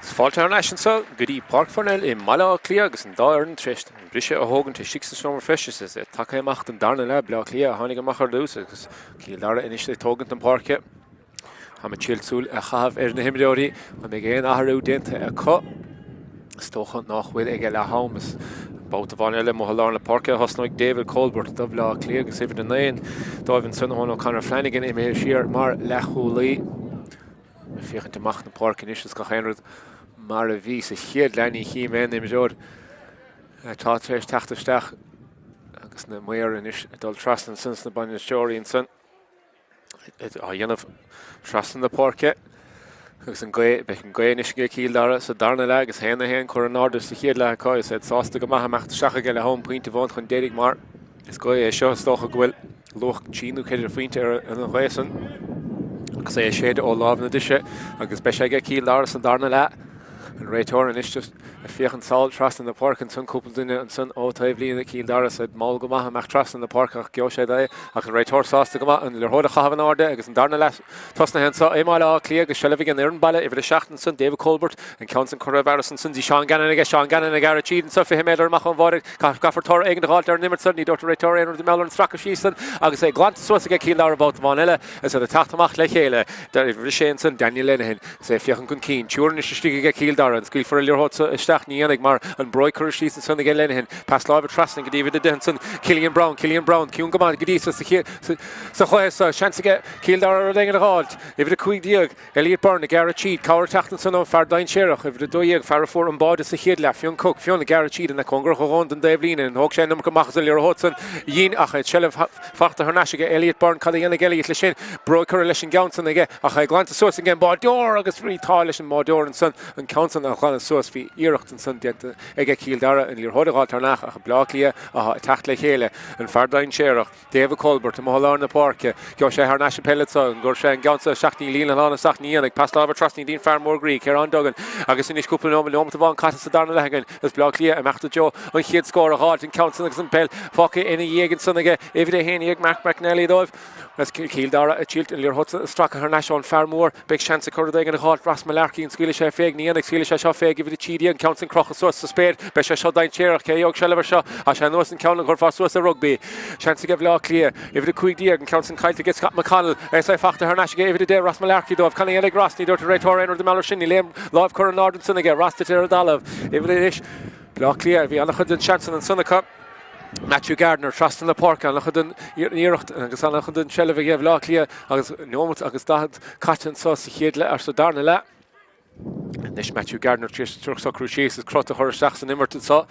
Fáilte nasin sa gotí Páirc Parnell I Mala Cliath agus an dáireann trist an breise a thugann tá sixta summer fishes is take amach an darna le Bla Cliath tháinig amach ar dús agus Cill Dara inis le tógant an Páirce ha me Cill súil a chahabh ar na himreoirí ha me géan athrú dénta a có stóchan nachhfuil ag le hamas Bouta bhain mo hallar na Páirce hasnoig David Colbert do Bla Cliath agus ifir den nain Dáibhann son ó Conor Flanagan I mé siar mar lechúlaí Fichen te macht na Páirc inis is gachéanrad mar a bhí sa chiad leanaí hí men im seoir tá tréis teachtasteach agus na muir inis dul traslan sins na bain seoirí an san a dhéanamh traslan na Páirce agus an gcuin is go Cill Dara sa darna le agus héna héan chuir an áidir sa chiad le cá is sásta go maithe meachta seacha go le hóm pointe bhain chun déirigh mar is go é seo stócha gohfuil loch tíú chéidir faointe ar an bhéasan agus é séad ó lábhna duise agus be sé Cill Dara san darna le an réiteoir an is just a fiochan sáil traslan na Páirc an san cúpla duine an san ótaobh líonna Cill Dara sa máil go maithe meach traslan na Páirc ach geo sé é ach an réiteoir sásta go an le róda chahabh an áde agus an darna le tosna hen sa émáile Cliath agus sellh an éan baile ifir a seachtain san David Colbert an count san Craobhacha san dí Seán Gannon ag Garachíd an sa fi méidir mach an bháir gafartóir ag an gáil ar nimmer san ní dr réiteoir éanaar de meall an stracha sísan agus é glant suas a Cill Dara bát bhain eile is a taachtamach le chéile dar ifir sé san Daniel Lenihan sé fiochan gon cín túrin is stíige Cill Dara an scuil for a leorthót isteach níananig mar an broicur sísan san ag Lenihan pas láimh trasning go David den san Cillian Brown ciún go maith go dtí sa chuir sa seansaige Cill Dara ar dagan a gáilt ifir a chuig díag Elliot Byrne a Garachíd cáir teachtain san ó fear dain séireach ifir a dóíag fear fór an báide sa chiad le fion cook fion a Garachíd an na congra chóán an Dave Lína an thóg sé num go machchas a leorthót san dín ach id sellh fachta thnáisiige Elliot Byrne cad dhéana Elliot le sin broicur leis an gaunsan aige ach ag glanta suas an gin bádeor agus rítá leis an mádeor an san an counsan a chlána suas fi iirecht an san dianta ag Cill Dara an leorthódagáil tarnach ach Bla Cliath a techt le chéile an fardain séireach David Colbert am hallar na Páirce geo sé Ciceanna Éirice sa gur sé an gaunsa seachtaí lína lána seachtaí ag pas lábhar trasní dín fear mór grí ar an dogan agus inis cúpla nó leomta bhain cata sa darna legan is Bla Cliath a meachta jo an chiad scór a háit an counsan agus an Peile foca ina dhégan san aige ifir a héana ag Mark McNally dóibh as Cill Dara a tíilt in leorthót stracha thnáisián fear mór beag seansa chuir ag an háit ras malarcí an scuile sé féig níananig scuile sé seo féig ifir a tídí an counsan crocha suas sa spéir be sé seo dain séireach cé og sellh seo a sé nuas an counlan chuir fá suas a rugby seansa go Bla Cliath ifir a chuig díag an counsan caiilte get Scott McConnell is é fachta thnáisiige ifir a dé ras malarcí dóibh canna ag rasní dúirt a réiteoir éanaar de meall sin ní léim láimh chuir an ádan san aige rasta ar a dalamh ifir a is Bla Cliath bhí annach chud an seansan an sunnacha Matthew Gardner trastan na Páirc an chud an íirecht agus an chud an sellh ag Bla Cliath agus nómat agus dahad caitan sa chiad le ar sa darna le Nis Matthew Gardner trúch sa Cluiche is crota chuir seach san immerta sa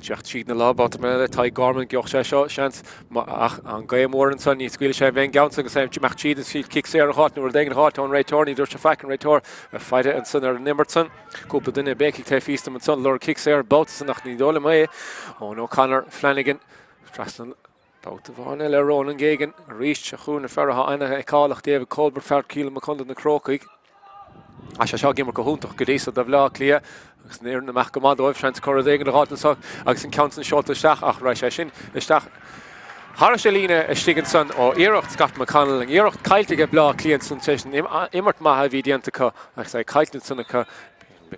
teacht siad na lábáta me le tá Garmin geoch sé seo seans ach an gaimór an san ní scuile sé bhéin gaunsa agus teach siad an siad kick sé ar háit nuair dagan háit an réiteoir ní dúirt se feic an réiteoir a feide an san ar an immertan cúpla duine béic te fístam an san lor kick sé ar báta san nach ní dóla mé ó Conor Flanagan trastan Bouta bhain eile rón an géigen ríist a chuún na ferratha aine ag cáilach David Colbert fear cíl na chunda na Crócaigh a sé seo gimar go húntaach go dtí do Bla Cliath agus níor na meach go má dóibh seans chuir ag an háit sa agus an counsan seolta isteach ach ra sé sin isteach Har sé lína stigan san ó iirecht Scott McConnell an iirecht caiilte Bla Cliath san sin immart maithe bhí dianta agus é caiilte sanna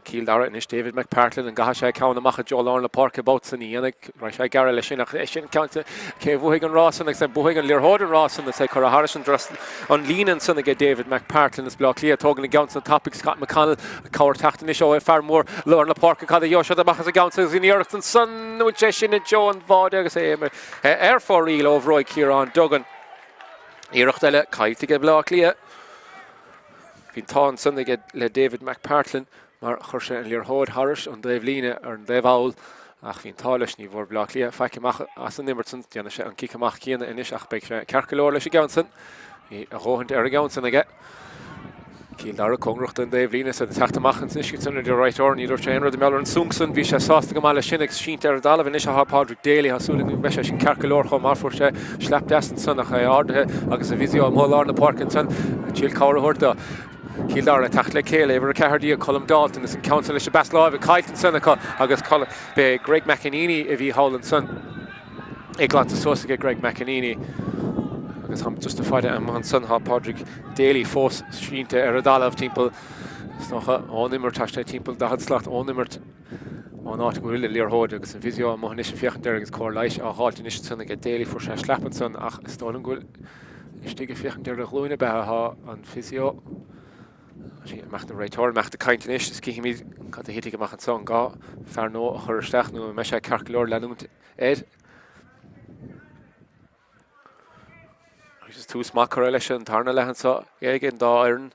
Cill Dara inis David McPartlin an gaha sé cána macha Joel na Páirc about san íananig ra sé gar le sin ach sin counta cé bhuaigh an rásan ag sé buhaigh an leorthód an rásan a sé chu a Harrison dras an línan sanna go David McPartlin is Bla Cliath tógan na gaunsa an topic Scott McConnell cáir teachtain is seo fear mór leor na Páirc cad jo se amachchas a gaunsa in iirecht an san bhfuil sé sin Jo an bháide agus é fór íl ó bhróid Ciarán Duggan iirecht eile caiilte Bla Cliath hín tá an sanna le David McPartlin mar chuir sé an leorthód Harris an Dave Lína ar an Dave Owl ach hín tá leis ní bhór Bla Cliath feicimach as an immertan déanana sé an cicamach cíanana inis ach beidh sé cearcailóir leis a gaunsan í a róhaint ar a gaunsan aige Cill Dara congracht an Dave Lína sa teachtamach an isciúsan ar de réiteoir ní dúirt sé éanaar de meall an súngsan bhí sé sásta go mála sin ag sínta ar a dalamh inis a Páirc Daly hasúla go bheith sé sin cearcailóir chomh mar fuair sé sleap deas an san ach é áirithe agus a bhísio am hólár na Páirc an san tíl cáir thuirta Cill Dara techt le chéile ifir a cethardí a Colm Dalton is an council leis a best láimh caiitan sanna agus be Greg McEnany a bhí hálan san ag glanta suas a Greg McEnany agus ham just a feide am an san Páirc Daly fós sínta ar a dalamh timpeall Stocha ónimmer tasté timppel da slacht ónimmert an áit gohfuil leorthóide agus an visio má is fiocht agus Cluiche a háiltin is sanna go déala for se slepan san ach stálan gohfuil istíige fiocht a glúine betha an visio mecht an réitor mecht a caiintin is cí mí cad a hitige mach an son gá fear nó a chuirsteach nó me sé carcolóir leút éid. Is Tús Mac leis an tarna lehan sa éigen dá airan.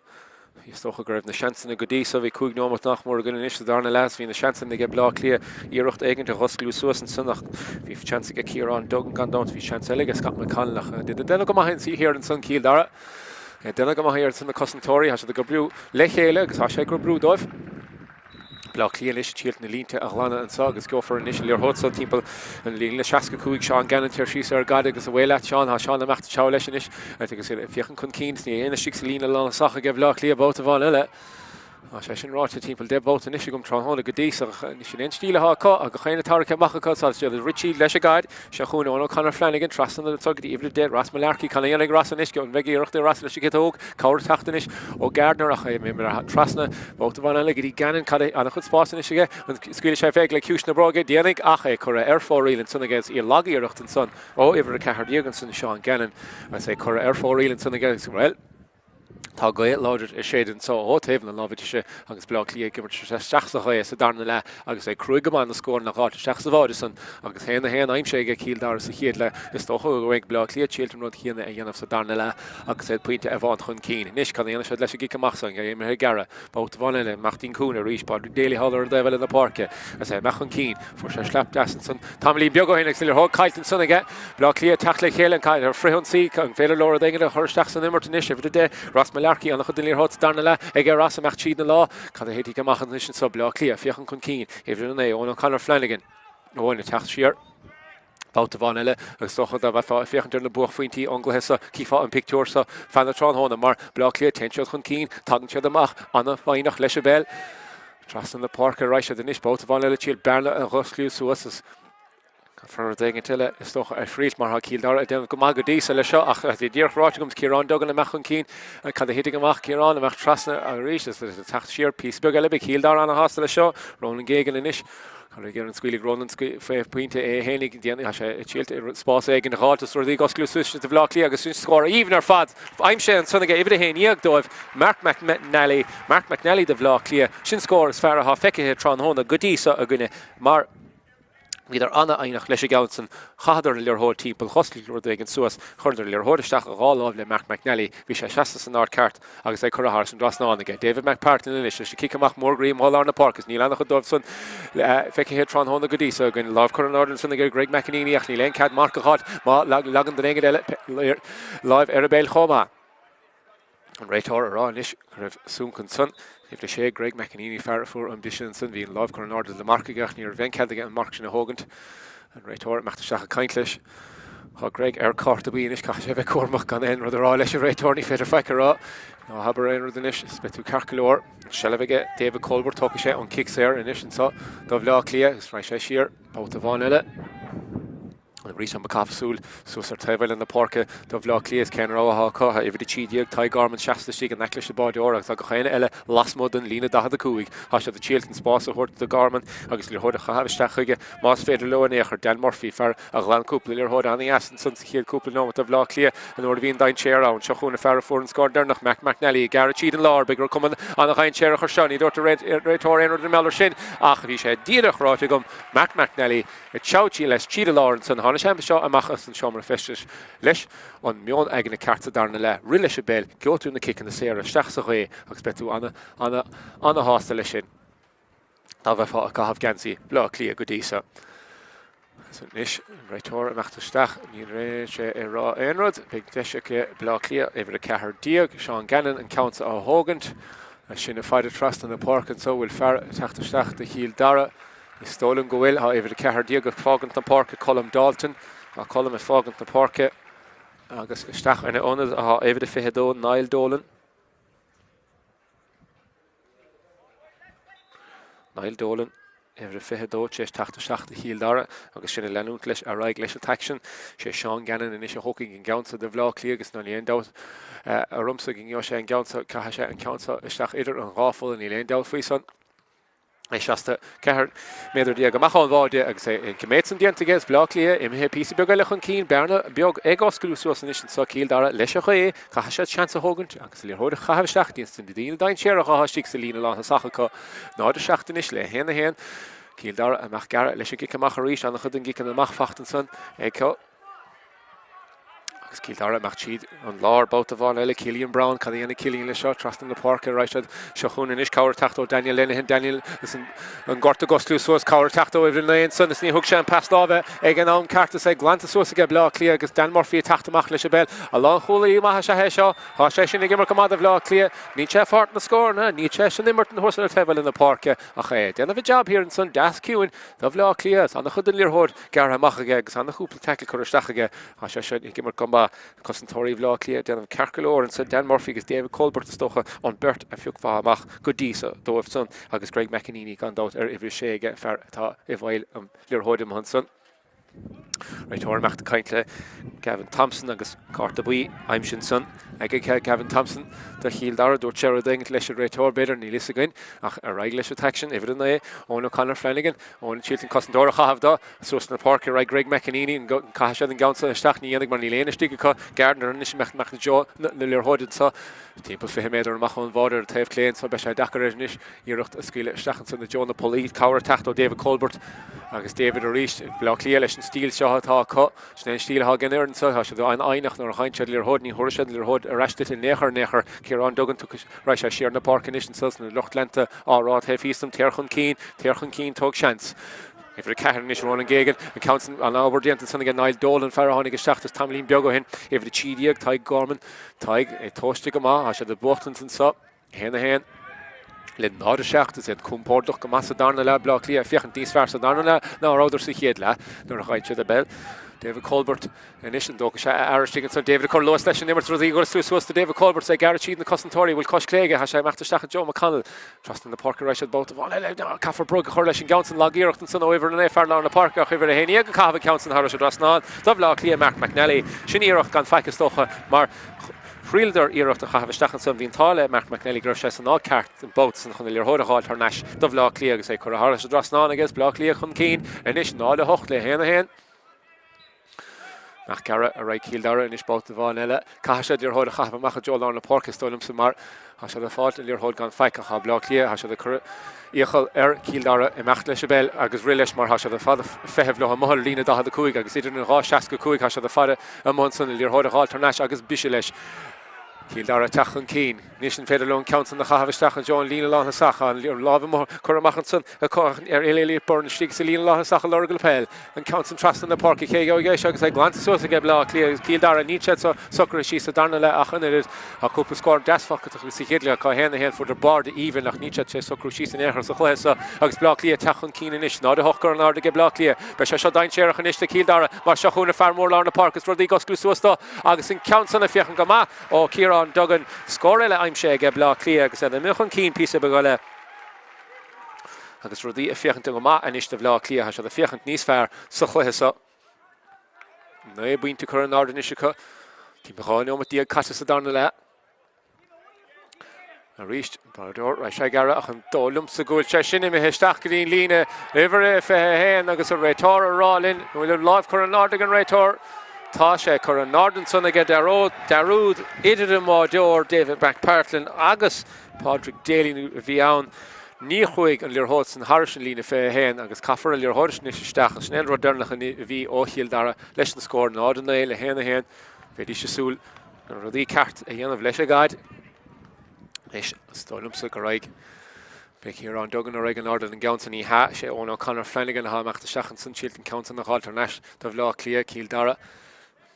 Is toch greibh na seansan a go dtí so bhí cúig nómat nach mór gunn is darna leas hí na seansan ag blá clia íirecht éigen a hosclú suas an sunnach hí seansa go cíán dogan gan dát hí sean eile gus cap me canlach. Déna go maithn sí hir an san Cill Dara. Déna go maithir san na cosantóirí has go brú le chéile agus tá sé gur brú dóibh. Blá clia leis tíalt na línte a glána an sa agus go for an isisiil ar hósa timppel an líon le seaca cúig seán ganan tíir síos ar gada agus a bhile seán há seán amachta teá leis is agus fiochan chun cíns ní éana si lína lána sacha go blá clia bóta bháin eile. sé sin ráte timppel de bóta is gom trána go dtí sin instíle há a go chéine tarcha machcha sé rití leis a gaiid se chuúna ó chunar Flanagan trasan tugad íomh dé ras melarcí chuna dhéanana rasan is go an bheíocht de ras leis gétóg cáir tatanis ó Gardner a chu mé mar trasna bóta bháin eile í ganan cad anna chud spásan is an scuile sé féh le ciúsna broga déananig acha chur ar fóílann sanna gus í lagaíirecht an son ó ihar a cethíogan san seán ganan a sé chur ar fóílann sanna gus well. Tá go láidir is séad an ó taobh an lábhaid se agus blá clia gimmar seach a chué sa darna le agus é cruúgamán na scóir nach gáte seach sa bháide san agus héna héana aimimsé go Cill Dara sa chéad le is tócha go bhaid blá clia tíaltam rud chéanana a dhéanamh sa darna le agus é puinte a bháin chun cín. Nis can dhéana se leis a gicamach san go mar gara bóta bháile machtín cúna ríis bá déala hallar d bhile na parke as é mechan cín for se sleap desan san tamlí beag héna sil thug caiiltan san aige blá clia teach le chéile caiil ar frihon sí an féidir lóra daige a chuirteach san immert is if de ras melarcí an chud líor hot darna le ag ras amach tíad na lá cad a hétí go machchan is sa blá clia fiochan chun cín éidir é ón an Conor Flanagan óin na techt siar bóta bháin eile agus socha a bheith fiochantar na buach faointí anglathe cíá an picúir sa fanna tránhóna mar blá clia tenseil chun cín tagan siad amach anna bhainach leis a béil trasan na Páirc a ráise den is bóta bháin eile tíal bearna a ghoscliú suasas for dagen tiile is toch a fríil mar Cill Dara den go mag go dí le seo ach dí ddíorhrá gom Ciarán dogan amachchan cín a cad a hitig amach Ciarán amach trasna a ríis is tacht siar písbeag eile be Cill Dara an hasta le seo Ronan gégan in is gur an scuúla Ronan fé puinte é hénig déana sé tíilt spás ag an rátas ruí gosclú suiste de bhlá agus sin scóir íomn ar fad aimim sé an sunna éh héíag dóibh Mark McNally de bhlá clia sin scóir is fear a feice tránhóna godísa a gine mar Viidir anna einach leis gasan chadar leorthóir timppel chosclúir igen suas chuidir leorthóiristeach a gáláh le Mark McNally bhí sé seasta san ár ceart agus é chuthir san drasnáige. David McPartlin in is sé cicamach mórgríim hall na Park ní lena chu dómh san feice tránhóna go dtí gon láh chu an ordan sanna gur Greg McInerney ach ní len cad Mark a chad má lagan den éige eile láimh ar a béil chomá. An réitor ará is raibh súncan san if le sé Greg McInerney fear for ambition san bhí an láimh chu an ordan le marcaigech ní ar bhencad an marc sin na hógant an réitor meachta seach a caiint leis Tá Greg ar cárt a bhíon is cai sé bheith cuamach gan éon rud ará leis a réitorní féidir feicerrá ná habar éon rud inis is betú carcolóir sellbhaige David Colbert tóca sé an kick séir inis an sa do bhlá clia gus ra sé siar bóta bháin eile an rís an bacafasúil sus ar taobhil in na Páirce do bhlá cliath cén ráha cotha ifh tíideag tá garman seaasta an neclis báid orach a go chéine eile lasmod an lína da a cúig há sé a tíaltan spás a thuirt de garman agus le thuir a chahabhaisteige más féidir leonéach ar Den Murphy fear a ghlancúpla le thuir aní esan san chéad cúpla nó a bhlá clia an orda bhíon dain séir ann seo chuna fear fór an scór nach Mac McNally gar tíad an lár begur cuman anna chain séir a chu seán í dúirt a réitor éon de meall sin ach bhí sé díadach ráte gom Mac McNally i teátíí leis tíad a lár san hána sem seo amachchas an seomar festis leis an mion ag na carta darna le ri leis a béil geotú na kick na séir steach sa chué agus betú anna hásta lei sin tá bheith fá a gahabh gansaí blá clia go dísa. Nis réitor amachtasteach ní ré sé i rá éonrad beag deisice blá clia éhar a cethir díag seán ganan an count á hógant a sin a fáidir trust an na Páirc an so bhfuil fear teachtasteach de Cill Dara is stolen go bhfuil éhar a cethir díag a fágant na Páirc Colm Dalton a colm a fágant na Páirce agus isteach ina ónad a éhar a fihedó Niall Dolan. Niall Dolan Every fifth dó sé tSaoir Cill Dara agus sinna leanún leis a raig leis taction sé Seán Gannon in is hoking in Gaunsa de bhlá clí agus ná líon dát a rumsa gin sé an Gaunsa caiise an Gaunsa isteach idir an ráfol in líon dát faoi san. I seasta ceair méidir díag go machán bháide agus é cumméid san dianta gus blá clia imthe pí beag le chun cín bearna beag ag oscaileú suas an sa Cill Dara leis a chué caiise seansa thugant agus líorthóid a chahabh seachtaín san dína dain séar a chaistigh sa lína lá sachacha náid a seachtanis le héna héan Cill Dara amach gar leis a gic amach a ríis anna chud an gic an amach fachtan san ag Cill Dara amach siad an lár bóta bháin eile Cillian Brown cad dhéanana Cillian le seo trastan na Páirc ráisiad seo chun inis cabhair tachtó Daniel Linehan Daniel is an gorta gosclú suas cabhair tachtó idir naon san is ní thug sé an pas lábeh ag an am cartas ag glanta suas ag blá clia agus Dan Murphy taachtamach leis a bell a lá chulaí maithe se hé seo há sé sin ag immer cumad a bhlá clia ní sé fart na scór na ní sé sin immert an thusa tebal in na Páirce a ché déanana bh job hir an san das ciúin do bhlá clia anna chud an líorthóid gar amach aige agus anna chúpla teicil chuiristeach aige há sé sin ag immer cumba Cosantóirí bhlá clia déanamh Cearcailóir an san Dan Murphy agus David Colbert stocha an bert a fiúch amach go dísa dóibh san agus Greg McEnany gan dát ihrí sé aige fear atá I bhhail an líorthóid am san. Réitóir meachta caintle Gavin Thompson agus Carta Buí aimsin san ag Gavin Thompson de Cill Dara dúirt sé daingit leis a réitóir beidir ní lisa gain ach a raig leis a taction ifir an é ón O'Connor Flanagan ón Chilton Cosantóir a chahabh dá suas na Páirc raig Greg McEnany an caiise an Gaunsa isteach ní dhéanamh mar ní léana stíige chu Gardner an is meach na jo na líorthóid sa timp fi méidir amach an bháidir a taobh cléin sa be sé dachar inis íireacht a scíile isteach san na Jo na Polí cabhair tachtó David Colbert agus David a ríist blá clia leis an stíl seo atá có sné stíl ha gan an sa se an einach nar haintse líorthóid ní thuiri líorthóid a reistit in nechar céar an dogan tu reis a siar na Páirc inis an sus na lucht lenta árá he físam tearchun cín tóg seans. If cean is run an gégan an count an ábardíanta sanna gan Niall Dolan fear tháinig go seachtas tamlín beag ó hin if the tídiaag taig Gorman taig é tóiste go má a se de bochtans an sa héna héan le náidir seachtas é cúmpórdach go massa darna le blá clia fiochan tíos fear sa darna le ná ráidir sa chéad le nuair a chaid a bell. David Colbert in is an dócha sé airstigan sa David Cor Lois leis an immer trodí go suas David Colbert sé gar siad na Cosantóirí bhfuil cos cléige ha sé meachtasteach Joe McConnell trastan na Páirc reis bóta bháil caafar brug a chuir leis an Gaunsan lagíirecht an san óibhar na fear lá na Páirc a chuibhar a héine go cabh Gaunsan thar se drasná do bhlá clia Mark McNally sin íirecht gan feicas tócha mar Frielder íirecht a chahabh stachan san bhíon táile Mark McNally gribh sé san áceart an bót san chun líorthóid a háil tar neis do bhlá clia agus é chur a thar se drasná agus blá clia chun cín in is nála hocht le héna héin nach cara a raig Cill Dara in is bóta bháin eile caiise líorthóid a chahabh amach a Jo lá na Páirc stólam sa mar ha se de fáilt líorthóid gan feic a cha blá clia ha se de chur íochail Cill Dara I meach leis a bell agus ri leis mar ha se de fada fehebh le mothir lína da a cuaig agus idir na rá 60 cuaig ha se de fada a món san líorthóid a háil tar neis agus bise leis Cill Dara tachan cín níos an féidir leon count na chahabh stachan John lína lá na sacha an líor lábh mór chur amach an san a cóchan éile burn stig sa lína lá na sacha Leathcheannais Peile an count an trastan na Páirc ché géis agus ag glanta suas a gebla Cill Dara ní sé sochar sí sa darna le achan irid a cúpla scór desfachcha sa chéadla cá héna héan fu der bar de even nach ní sé sochar sí san éair sa chlésa agus blá clia tachan cín inis ná de hochar an áda gebla clia be se seo dain séach inis de Cill Dara mar seo chúna fearmór lá na Páirc is rudí gosclú suastá agus in count sanna fiochan go má ó Ciarán dogan scór eile aimse ag blá clia agus a muchan cín písa beáile agus rudí a fiochan go má inis de bhlá clia ha se de fiochan níos fearr sa chluithe na é buinte chur an áda inis chu tí beáin ó díag caite sa darna le a ríist Bardor ra sé gara ach an dólum sa gúil sé sinna me heisteach go dtíon lína rihar fethe héan agus a réitóir a rálinn bhfuil láimh chur an áda an réitóir tá sé chur an nádan sanna ge darúd idir an máideoir David McPartlin agus Padraig Daly bhí ann ní chuig an líorthóid san Harrison lína fé héin agus caafar a líorthóid ní isteach an snéan rodernach a bhí ó Cill Dara leis na scór nádan é le héna héin féidir sé súl an rudí ceart a dhéanamh leis a gaiid is stolumsa go raig be hier an dogan a raig an áda an Gaunsan í ha sé ón O'Connor Flanagan ha meachta seachan san Chilton County nach háil tar neis do bhlá clia Cill Dara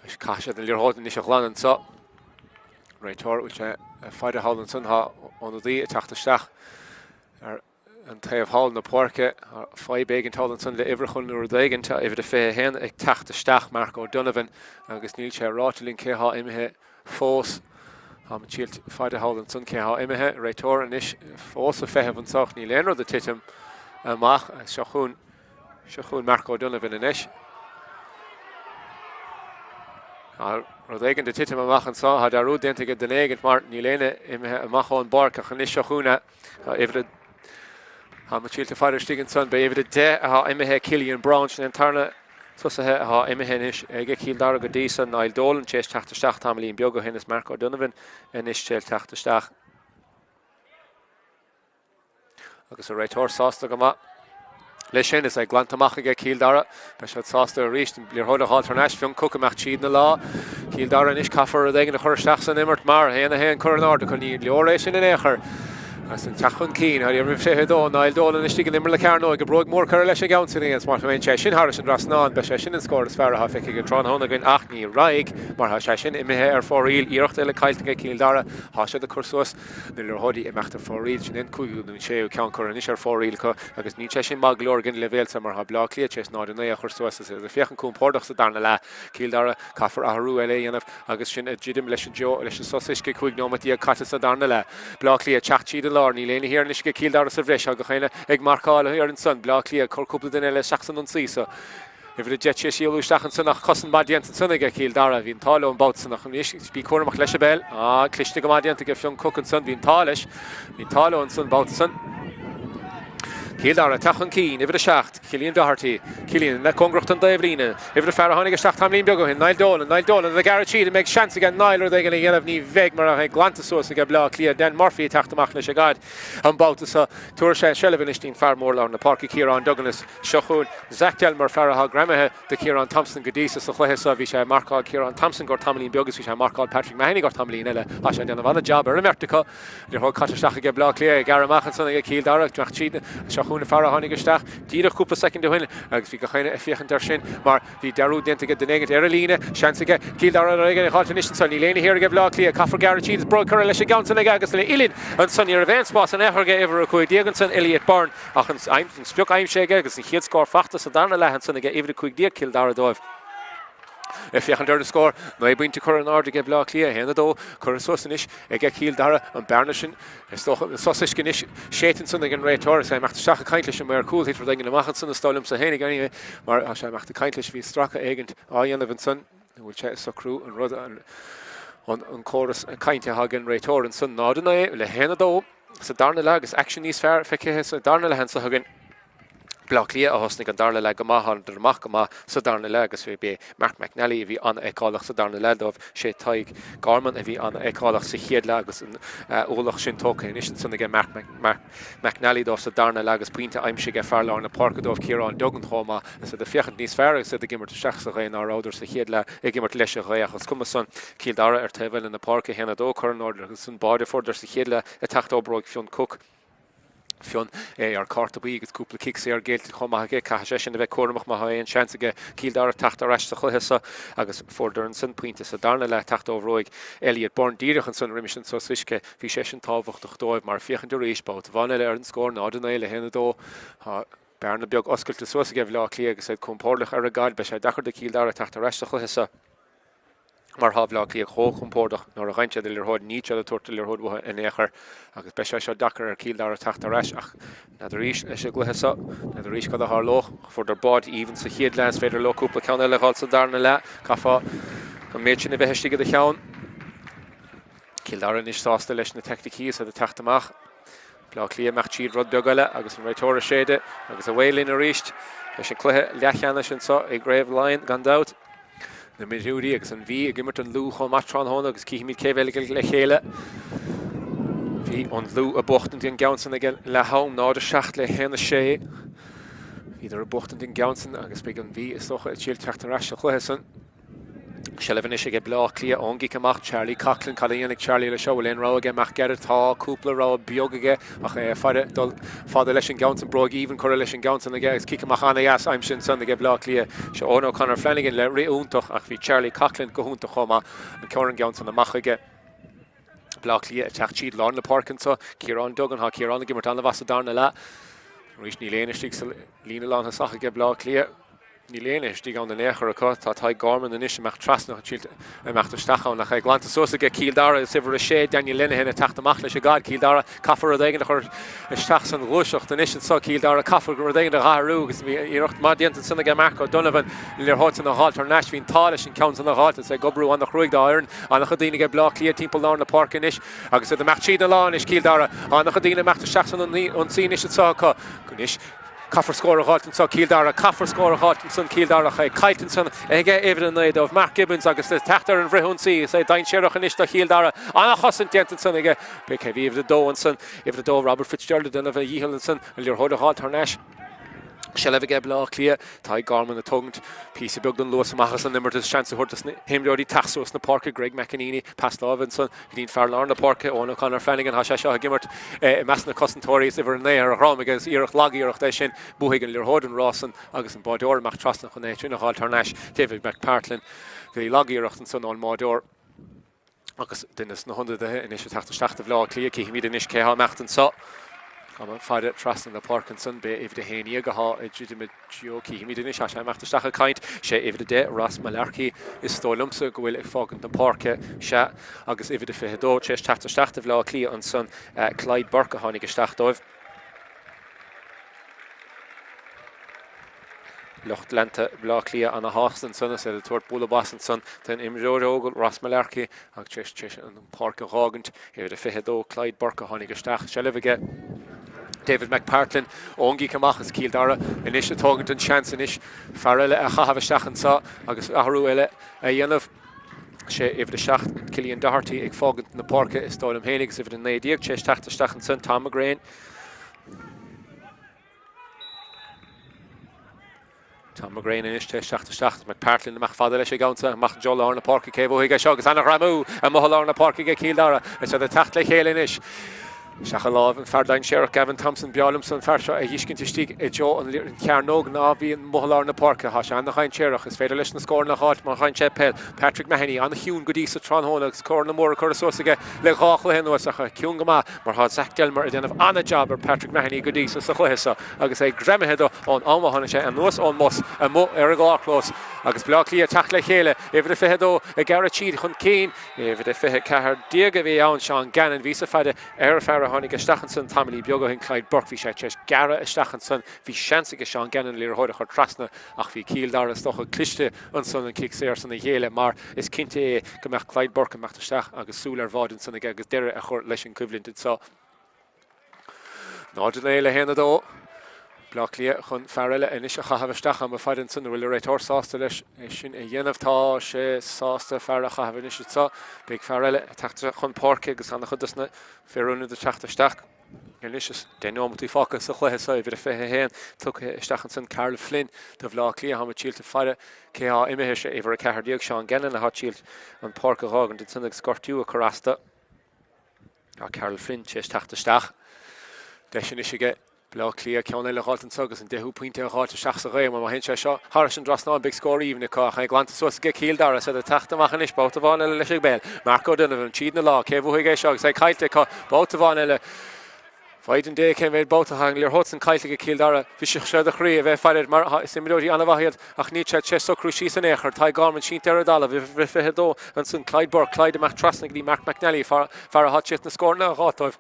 Bes caiise an líorthóid ní se chlánan sa réitóir úil sé fáide hálan san ha ón dí a teachtasteach ar an taobh hall na Páirce fáid bégan tálan san le ibrachun nuair daigan tá ifir de fé hen ag teachtasteach Mark O'Donovan agus níl sé rátalín céá imethe fós am chilt fáide hálan san céá imethe réitóir an is fós a fehebh an soach ní léanrad a titim Mac Seachún Marco Donovan in ish. Rodégan de titim amach an sá had arú dente go den éigen mar ní léine amach an barc a chanis seachúna évid ha matílte fáidir stígan son be évid de ha imimethe Cillian Branch an tarna tusathe ha imimethe inis ige Cill Dara go dísan nail dólan chéis tachtasteach tamlín beag go hinnas Marco Donovan inis chéil tachtasteach. Agus a réitor sásta go ma. Leis sin is ag glantamach ige Cill Dara, be se sásta a ríist an blir hóda hátar neis fion cucamach tíad na lá. Cill Dara inis caffar a dhégan a chuirsteach san immert mar, héana héan chuirnáda chun ní leoréis sin in éair. As an tachun cín, har you sé dó, nail dólan is stígan immer le carno, go brog mór chur leis a gaunsin against mar féin sé sin haris an drasnán, be sé sin an scór is fear ha feici go trán hóna gin achní raig, mar ha sé sin imithe fóríl, íocht eile cailting Cill Dara, ha sé de cursús, null hodí imachta fóríl, sin in cúiú nú sé cean chur is fóríl co, agus ní sé sin mag glór gin levéil sa mar ha blá Cliath ches nád na cursús, is a fiechan cún pórdach sa darna le, Cill Dara caffar a harú eile dhéanamh, agus sin a jidim leis an jo, leis an sosisce cúig nómatí a cata sa darna le, blá Cliath teachtíad an lár, ní léine hir is go Cill Dara sa bhreis a go chéine ag marcáil ar an son, blá Cliath chur cúpla duine le seachsan an sísa. If the jet sé síolú stachan san nach cosan badiant an sunna ige Cill Dara, hín tála an bát san nach an níos, bí cuaramach leis a bell, cliste go badiant ige fion cook an son, hín tális, hín tála an son bát san. Cill Dara tachan cín, ifir a seacht, Cillian Doherty, Cillian le congracht an daimhlíne, ifir a fear a hánig a seacht tamlín beag hin, nail dólan, the garage and make chance again, nail or they going to get ní veg mar a glantasús ige blá Cliath, den Murphy tachtamach leis a gad, an bát sa túir sé Shellevin is tín fear mór lá na Páirc Ciarán Douglas, Seachún, Zach Delmer fear a gramethe de Ciarán Thompson godísa sa chluithe sa bhí sé marcáil Ciarán Thompson gur tamlín beagus bhí sé marcáil Patrick Mahoney gur tamlín eile, a sé denna bhana job ar a mertica, le thug catasteach ige blá Cliath, garamachchan san ige Cill Dara, Tráchtaireacht, Seachún fara hánig isteach, díadach cúpla second dohin, agus bhí go chéine fiochan dar sin, mar bhí darú dente go denégad ar a líne, seansaige Cill Dara ar ige hátanistan san, ní léine hir ige blá Cliath, caffar garage is brog chur leis a gaunsan ige agus le ilin, an san ar a bhéinspás an éharge iver a chuig díagan san Elliot Byrne, ach an spiok aimséige agus an chiad scór fachta sa darna lehan san ige iver a chuig díag Cill Dara dóibh. If you can score, no I bring to current order get block clear, hand do, current sosinish, I get Cill Dara and Barnishin, it's doch sausage genish, Shaitan son again Ray Torres, I macht the Shaka kindlish and we're cool hit for the Machan the Stolum Sahenig anyway, mar I macht the kindlish we struck agent, Ionad son, which chat so crew and Rudder and on chorus and kind to Hagen Ray Torres and son nod and I le hand do, so Darna lag is action is fair, feke so Darna hands Hagen. Blá Cliath a hosnig an darla le go maithan der mach go ma sa darna le agus bhí Mark McNally a bhí an eálaach sa darna le dómh sé taig Garman a bhí an eálaach sa chiad le agus an ólach sin tóca in isin sanna Mark McNally dómh sa darna le agus puinte aimsig a fearlár na Páirc dómh Ciarán Dogan chomá sa de fiochan níos fearr agus sa de gimmert seach sa réin ar áidir sa chiad le i gimmert leis a réach agus cuma son Cill Dara ar taobhfuil in na Páirc héna dó chun order agus san báide fórdar sa chiad le a tacht óbróig fion cook. Fion ar carta bí agus cúpla kicks ar géilt chomaige caiise sin a bheith cuaramach má haon seansaige Cill Dara tachtareacht sa chluithe agus fórdar an san puinte sa darna le tacht óbhróig Elliot Byrne díreach an san riimisin so suisce bhí sé sin tábhachtach dóibh mar fiochan do rééisbát bhaine le ar an scór nád an éile héna dó Bearna beag oscailte suas a gabh lá Cliath agus ag compórlach ar a gáil be sé dachar de Cill Dara tachtareacht sa chluithe mar havla Cliath chochumpórdach nor a gainte de lirhod níte a torta lirhod in éair agus be se Dakar ar Cill Dara tachtareacht ach na de ríis leis a gluthe sa na de ríis go a haar loch for der bod even sa chiad lens féidir loúpla ceanna le gáil sa darna le cafa an méid sin a bheith heistigh a cheann Cill Dara níos sásta leis na technicí sa de tachtamach Blá Cliath meach tíad rud begaile agus an réitóra séide agus a bhélín a ríist leis an Cluiche Leathcheannais sin sa ag Grave Line gandáut na Mionúir agus an bhí a gimmert an lú chun matrán hóna agus cíimiid céhhéile le chéile. Bhí an lú a bochtant an gaunsan ag le hám nád a seacht le héna sé. Idir a bochtant an gaunsan agus beag an bhí is socha tíl teachtareacht a chluithe san. Shellevin is ag blá Cliath ongi camach Charlie Coughlin Colleen Charlie le show len rá ag mach gead tá cúpla rá beogaige ach fada leis an gaunsan brog even chur leis an gaunsan ag agus cicamach anna as aim sin san ag blá Cliath se ónó Conor Flanagan le réúntach ach bhí Charlie Coughlin go húnta chomá an cean gaunsan amach aige blá Cliath teach tíad lán le Páirc sa Ciarán Dogan ha Ciarán gimmert an le was darna le rís ní léine stig lína lán ha sacha ag blá Cliath ní léine tí an éair acu tá Táig Garman in isise meach trasnach sílt meachta stacha nach glanta sosa ge Cill Dara is iwwer a sé Daniel linne hinna taachtamach leis a gad Cill Dara caafar a dhéigen chur isteach san rúiseach in isise so Cill Dara caafar go dhéigen a gaharú gus íirecht má dianta sanna ge Marco Donovan lir hot an halt ar Nash hín táis in count an halt sé gobrú an nach ruig dairn an nach dtíine ge blá Cliath timppel lá na park in is agus a meach siad lá is Cill Dara an nach dtíine meachta seachsan an sí is sácha gonis Caafar scór a halt so Cill Dara caafar scór a halt son Cill Dara caiitan son ige éidir naid of Mark Gibbons agus teachtar an bhrithún sí sé dain séireach an isiste Cill Dara an chosan diantan son ige be ceh the dó an son if the dó Robert Fitzgerald den a bheith díhall an son a lir hód a halt ar Nash Se le ge blá Cliath Táig Garman a tugant pí beg don luas amachchas an nimmer chance hortas himróí tasos na Parca Greg McEnany Paslavin son dín fearlar na Parca óna Conor Flanagan ha se seo gimmert meas na cosantóirs iwwer an néir a rám agus íireach lagíireach éis sin buhigan lir hódan Rossan agus an bádor meach trasna chun é trína halt ar Nash David McPartlin go lagíirecht an son an mádor agus dunas na 100 in is teachta blá Cliath cí mí is céá meachtan so Fáide trasna na Parkinson be if de héine go há legitimate geoki mi den se meachta stacha kaint sé if de Ross Malarkey is stolumse gohfuil ag fágant na Parke se agus if de fedó sé teachta blá Cliath an son Clyde Burke hánig gestachtdóibh Locht lente blá Cliath an a hástan son sé de tuair bulabasan son den imróógel Ross Malarkey ag tris an Parke rágant if de fedó Clyde Burke hánig gestacht se levige David McPartlin óngi camachchas Cill Dara in is tógant an chance in is farile a chahabh sa agus ahrú eile a dhéanamh sé if de seach Cillian Doherty ag fágant na Parca is dólam hénig if den nédíag sé teachta san Tom McGrain Tom McGrain in is teachta McPartlin amach fada leis gánta amach Joel ar na Parca céh hiige seo agus anna ramú a mohol ar na Parca ge Cill Dara is a tacht le chéile is Seachaláh an ferdain séach Gavin Thompson bealumson ferse a dhiiscinnta stíg i Joe an cearnóg ná bhí an mohalar na Parca há se an nach chain séireach is féidir leis na scór na háit mar chain sé Peile Patrick Mahoney an hiún go dtí sa tránhóna agus scór na mór a chur sósaige le gáchla hen nuasacha ciún go má mar há Zach Delmer a déanamh anna job ar Patrick Mahoney go dtí sa chluisa agus é gremmehead an ámhahanna sé an nuas ón mos a mó ar a gláchlós agus blá Cliath teach le chéile ifir de fehedó a garad siad chun cín ifir de fehe cethir diaga bhí ann seán Gannon ví sa feide ar fear hánig Stachanson Tamili Biogo hin Clyde Burke hí sé teis gara Stachanson hí seansaige seán Gannon lir hóide chu trasna ach hí Cill Dara stocha cliste an son an kick séir san na héile mar is cinnte go meach Clyde Burke meachta steach agus súlar bhád an sanna agus deire a chur leis an cuiblint so náidir le héna dó Blá Cliath chun fearile in is a chahabh stacha mar faidan san bhfuil réitor sásta leis sin a dhéanamhtá sé sásta fear a chahabh is sa beag fearile teachta chun Parca agus anna chudasna fearúna de teachta steach is dénomtí fácas sa chluithe sa bhí a fithe héin tu stachan san Carl Flynn de bhlá Cliath ha tíilte feire cé imethe sé éhar a cethirdaíag seán Gannon a há tíilt an Parca rágan den sanna scortú a chorasta a Carl Flynn sé teachta steach de sin isige Blá Cliath ceanna le gáiltan agus an 10 pointe a gáilte seach sa ré mar hen sé seo Harris an drasná big score íomna cá cha glanta suas ge Cill Dara sa a teachtamachchan is báta bháin eile leis ag béil Marco Donovan an tíad na lá céh huige seo agus é caiilte cá báta bháin eile Fáidan dé cé bhéid báta hang lir hot an caiilte ge Cill Dara bhí sé sé a chrí a bheith feidir mar simúí anna bhaíad ach ní sé so cruisí san éair Táig Garman sin ar dala bhí fehedó an sun Clyde Burke Clyde amach trasna dí Mark McNally far a hotshit na scórna a gátáibh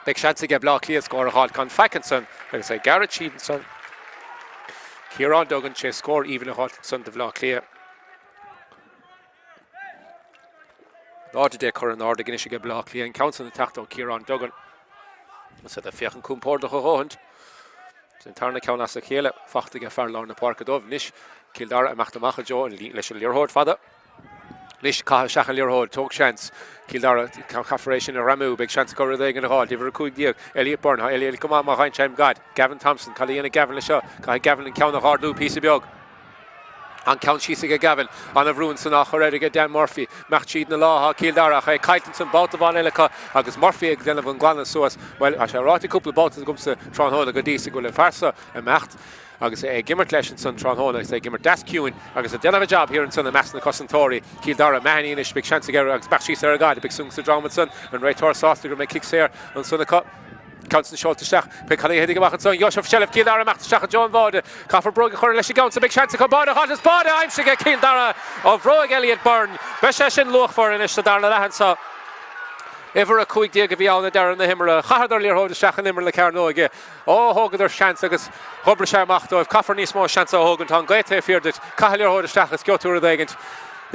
Big chance get Blá Cliath score a hard con Fackinson agus é Garrett Sheedenson Kieran Duggan sé score even a hot son de Blá Cliath Náidir dé chur an áda gine sé get Blá Cliath an council na tachtó Kieran Duggan sa a fiochan cúmpór a chohant sin tarna ceann as a chéile fachta ge fearlár na Parca dómh níos Cill Dara amachtamach Jo an leis an líorthóid fada Lis cá seach an líorthóid tóg chance Cill Dara cafaration a ramú big chance go dé an háil iwwer cúig díag Elliot Byrne ha Elliot go má hain sem gad Gavin Thompson chalíana Gavin le seo cai Gavin an ceann a hardú pí beag an count síige Gavin an a bhrún san nach choréige Dan Murphy meach siad na lá Cill Dara cha caiitan san báta bháin eile agus Murphy ag denmh an glána suas well a sé rátaí cúpla báta gomsa tránhóla go dtí go le farsa a mecht agus é gimmert leis an san tránhóla agus é gimmert dasciúin agus a denmh job hir an san a meas na cosantóirí Cill Dara Mahoney is big chance gar agus bach síos ar a gad big sung sa drama san an réitor sásta gur mé kick séir an sanna cut Counts short to Stach, pick Honey heading back and so Yoshef Shelf Cill Dara Mac Stach John Vode, Coffer Brug Cornish Gowns a big chance to come by the hottest body. I'm sure get Cill Dara of Roig Elliot Byrne. Beseshin look for an ish to Darna Lahan so ever a quick dig of Ionad there in the Himmer, Harder Lear Stach and Himmer the Carno again. Oh, Hogan their chance against Hubrisha Machto of Coffer Nismo chance of Hogan Tongue. Great to fear that Cahalir Hode Stach is go to the agent.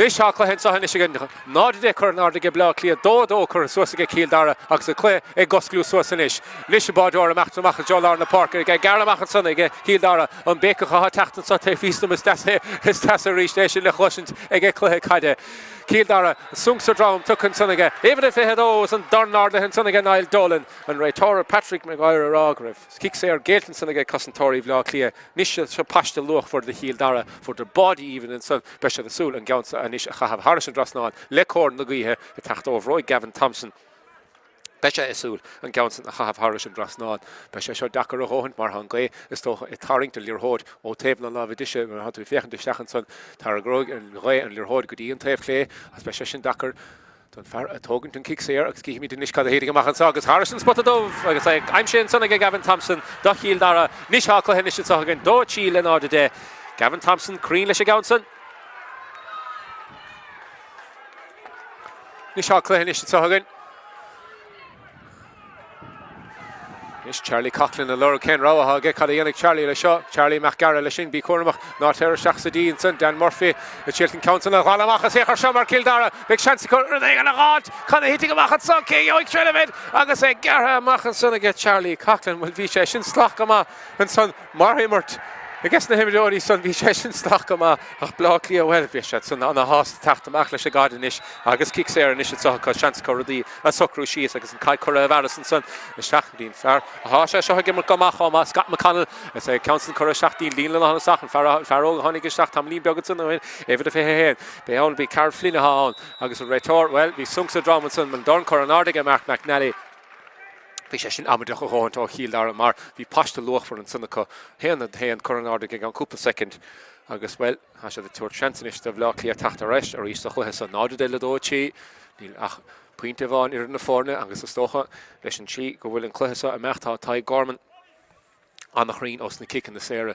This Áth Cliath so hanish again. Not the current or the Gebla clear do cur so to get Cill Dara agus a Cluiche a Gosclu so sanish. Lish Bodor Mac to Mac Jolar in the park again Garla Mac son again Cill Dara on Baker ha tachten so te feastum is tSaoir station the Cluiche again Cluiche kade. Cill Dara sungster drum took and son again. Even if he had those and Darnard and son again Niall Dolan and Raitora Patrick McGuire Rograve. Kicksair Gaelton son again cousin Tori Vla clear. Nisha so pash the look for the Cill Dara for the body even and son Besha the Soul and Gowns Nish have Harrison Drasnal, Lecorn Naguihe, the Tachto Roy Gavin Thompson, Besha Esul, and Gowns have Harrison Drasnal, Besha Shod Dakar Rohan, Marhan Gay, is to a tarring to Learhod, O Taven and Lavadisha, and how to be fair to Stachanson, Taragrog and Ray and Learhod, good Ian Tave Clay, as Besha Shin Dakar. Don far a token to kick here, excuse me, the Nish Kada Hating Mahan Sagas, Harrison spotted over, like I say, I'm Shane Son again, Gavin Thompson, Cill Dara, Nish Hakla Henish again, Do Chill and all the day, Gavin Thompson, Creanlish Gownson. Nish Áth Cliath nish again. Nish Charlie Coughlin and Laura Ken Craobhacha get Cadayannic Charlie Lashaw, Charlie McGarra Lashin B Cormac, Not Terra Shachsadi and Dan Murphy, the Chilton Council of Ghalamacha Secher Shamar Cill Dara, big chance to cut they gonna God, can they hitting a Machan Son, Yoik Trelevit, I can say Garra Machan Son get Charlie Coughlin will be Shin Slachama and son Marhimert. I guess the Himidori son Vishen Slachama, Block Leo Welvishat, son on a host tacht Machlish a Gardenish, I guess Kicksair and Ishitaka Chance Corrodi, a Socru Shees, I guess Kai Craobhacha son, the Shachdin Far, Hasha Shohagimmer Gamachoma, Scott McConnell, I say Council Corashachdi, Leland on a Sach and Farrell, Honigashach, Tamlin Bogutson, Ever the Fair, they all be Carl Flinahan, I guess a Retor, well, we sunk the drum and son, Mandorn Coronardiga Mark McNally. Vishen Amadach Hohant or Cill Dara Mar, we pushed the low for and Sunnaka, Hen and Hen Coronardiga on Couple second. I guess well, I should have told Chancenish of Locklear Tráchtaireacht or East of Cluiche and Nod de Ladochi, Neil Ach Pointevon in the Forna, Angus Stocha, Lesson Chi, go will and Cluiche and Machta Ty Gorman. On the green, us the kick in the Sarah.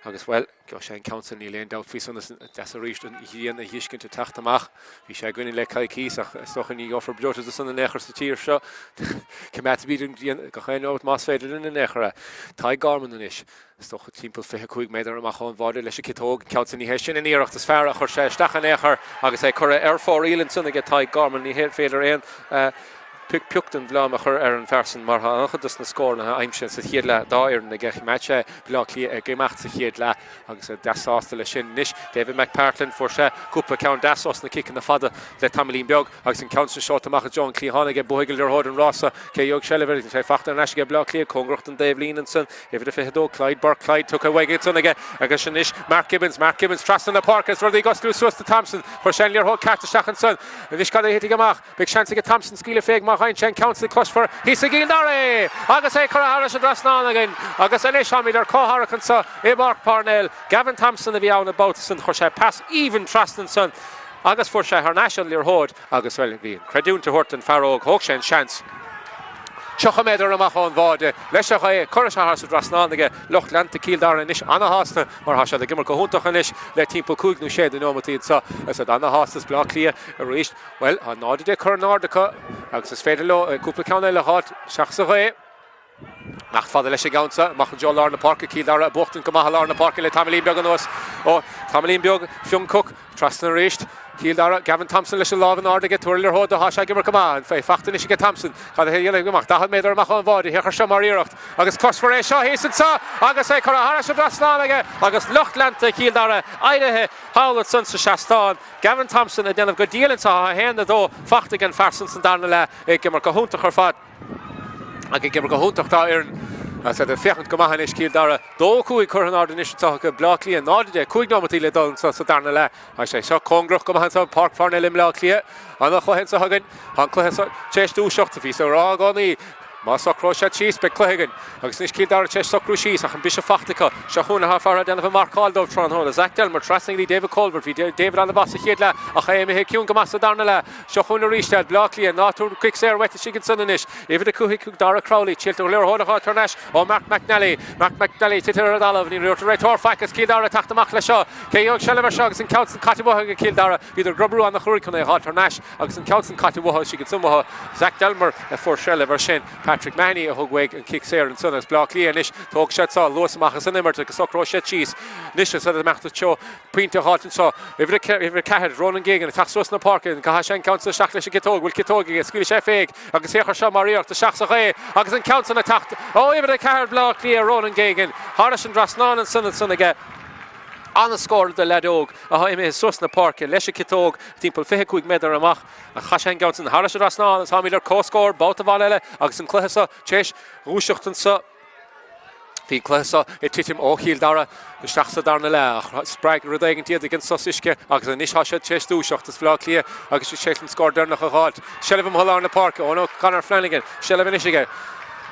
I guess well, gosh, I council nearly end out for some tSaoir and he and the Hishkin to Tráchtaireacht. We shall go in like Keys, so you offer blood to the son and Nechers to tear show. Come out to be doing the out mass faded in the Nechera. Ty Gorman and ish. Stoch simple for a quick matter of Machon Vada, Lesha Kitog, Council Heshin and Eiracht as far as Stachan Echer. I guess I correct Air for real and son and get Ty Gorman, he hit fader in. Picked and Vlamacher Aaron Farson Marha doesn't score na aimshin sa hiedla dair na gech match Blockly gemacht sa hiedla agus das austel shin nish David McPartlin for sha couple count das os na kick in the father let Tamlin Bog agus in council shot to make John Clehan get Bohigel der Hod and Rossa ke Jog Shelever say fachter nash get Blockly Congracht and Dave Leanenson if the Fedo Clyde Burke Clyde took away gets on again agus nish Mark Gibbons trust in the park as where they got to Swiss to Thompson for Shenlier Hod Cat to Stachanson nish got hitting gemacht big chance to get Thompson skile feg Heinchen counts the clutch for Cill Dara. Agus say Harrison Drasnan again. Agus Elish Hamid or Coharacan so Mark Parnell, Gavin Thompson of Ionad Boutson Horsha pass even Trastan son. Agus for Shahar National Learhod. Agus well being Credun to Horton Farrog Hokshen chance. Chochamed or Machon Vode, Leshahay, Corusha Harrison Drasnan again, Lochland to Cill Dara Nish, Anna Hosta, or Hasha the Gimmer Cohuntachanish, let Team Pukug no shade the Nomati so I said Anna Hostas Blockly reached well on Nordide Coronardica, Axis Fedelo, Couple County Hot, Shachsahay. Nach father Lesha Gownsa, Mach Jolar in the park, Cill Dara, Bochton Kamahalar in the park, let Tamlin Bog on us, or Tamlin Bog, Fion Cook, Trastan reached. Cill Dara, Gavin Thompson, Lesha Love and Arda get to Earlier Hod, the Hasha Gimmer Command, Fachten Nishiga Thompson, Had a Yellow Gimmer, Dahad made her Machon Vodi, Hecher Shamar Éirice, August Cross for Esha, Hasten Sa, August Ekara Harrison Drasnan again, August Lochland to Cill Dara, Idaho, Howlett Sons to Shastan, Gavin Thompson, and then of good deal in Saha, Hand the door, Fachtigan Farsons and Darnella, Gimmer Kahunta Herfat. I can give her a huntach da Aaron. I said the fechant Gamahan Cill Dara. Do Kui Coronard initiative Blockly and Noddy, Kuig Nomatile Don so Darnella. I say so Congrach Gamahan so Park Parnell in Blockly. And the Hohensa Hagen, Uncle Hessa, Chest do shot to be so Ragoni. Má Craobhacha síos be Cluiche agus níos Cill Dara Craobhacha síos ach an bise fachtacha seachúna ha fara denna Mark Haldov trónhóla Zach Delmer trusting David Colbert hí David an basa chéadle ach éime ciún go masa darna le seachúna rístead Blackley náú quick wet a sigan sunnis David a Cuhic Dara Crowley Chilton Lear Hodacha Tarnash ó Mark McNally titir a dalah ní rétor facas Cill Dara tachtamach le seo Céog Shelever agus an Council Catibwaha Cill Dara idir grubbrú an na churicuna há Tarnash agus an Council Catibwaha sigan sumha Zach Delmer for Shelever sin Patrick Manny a hugweg and kick Sair and Sunnis Blackley and Nish talk shots all Lewis Machas and Immer to Craobhacha cheese Nish said the math show Pinta hot and so if a cat rolling gig and attacks us in the park and Cahashan Council Shaklish Kitog will Kitog against Cluiche Fake I can see her Maria to Shaksahe I can Council attacked oh even a cat Blackley rolling gig and Harish and Drasnan and Sun again on the score of the Ledog a him is sus na park Lesha Kitog Timpel Fehuig Medar amach a Chashan Council Harish and Drasnan as Hamiler co-score both of Valele agus an Cluiche Chesh Rúiseachtan sa Bhí Cluiche I titim ó Cill Dara Isteachsa darna le Spraig rudaigin tiad against Sosiske agus an Nisha Chesh Dúiseachtas Blackley agus Sheffield score darna chahalt Shelvim Hollar na park oh no Conor Flanagan Shelvim Ishige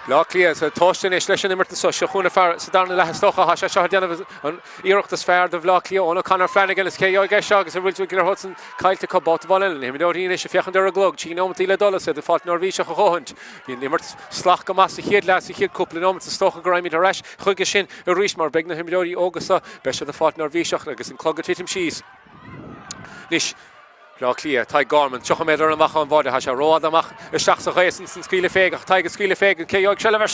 Blackley is a tostin is leis nimmer so seachúna far sadarna le stocha ha se denna an iireachtas fear de Blackley ó Conor Flanagan is céo ge agus a riltu gir Hudson cailte co bot valin him no rí is fechan der glog Chino tíle dollar said the fault Norvíse chohant hí nimmer slach go mas héad le héad couple nom stocha graimi de rash chuige sin a ríis mar begna him dóí ógusa be the fault Norvíse agus an clog titim síos Nis Blackley tai Gorman chochmeder an mach an vode ha road amach is stachsa reisen sin skile feg taige skile feg Céog Shelever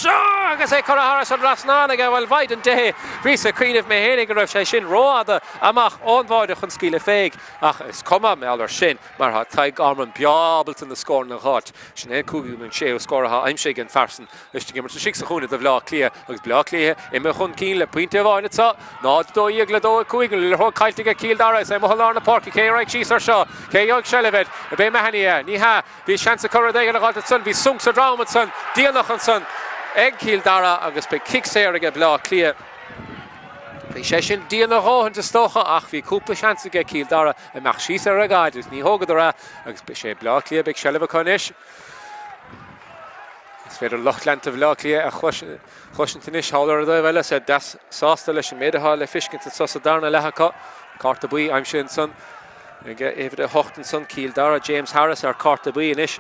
agus é Craobhacha an rasnána ge well wide and day Breise Queen of me hénig raibh sé sin road amach an vode chun skile feg ach is comma me aller sin mar ha tai Gorman biabelt in the score na hot sin é cúgiú an sé score ha aimsig an farsen is to gimmer to six chune de Blackley agus Blackley I me chun cíle pointe bhaine sa ná dó igle dó cúigil le ho cailte Cill Dara sé mo Hollar na park Céraig síar seo Céog Shelever a be mahania ní ha bhí chance corridéige le sun bhí sunks a drama sun díanach an sun ag Cill Dara agus be kick Sair ag Blackley bhí sé sin díanach óhan de stocha ach bhí cúpla chance ag Cill Dara a mach síos ar a gaiid ní hógad ra agus be sé Blackley ag Shelever conis is féidir Lochland of Blackley a chluisintanis hálar a bhile sé das sásta leis an méideá le fiscint sa darna lecha carta buí aim sin sun Even the Hochten son Cill Dara James Harris our Carta Bui inish.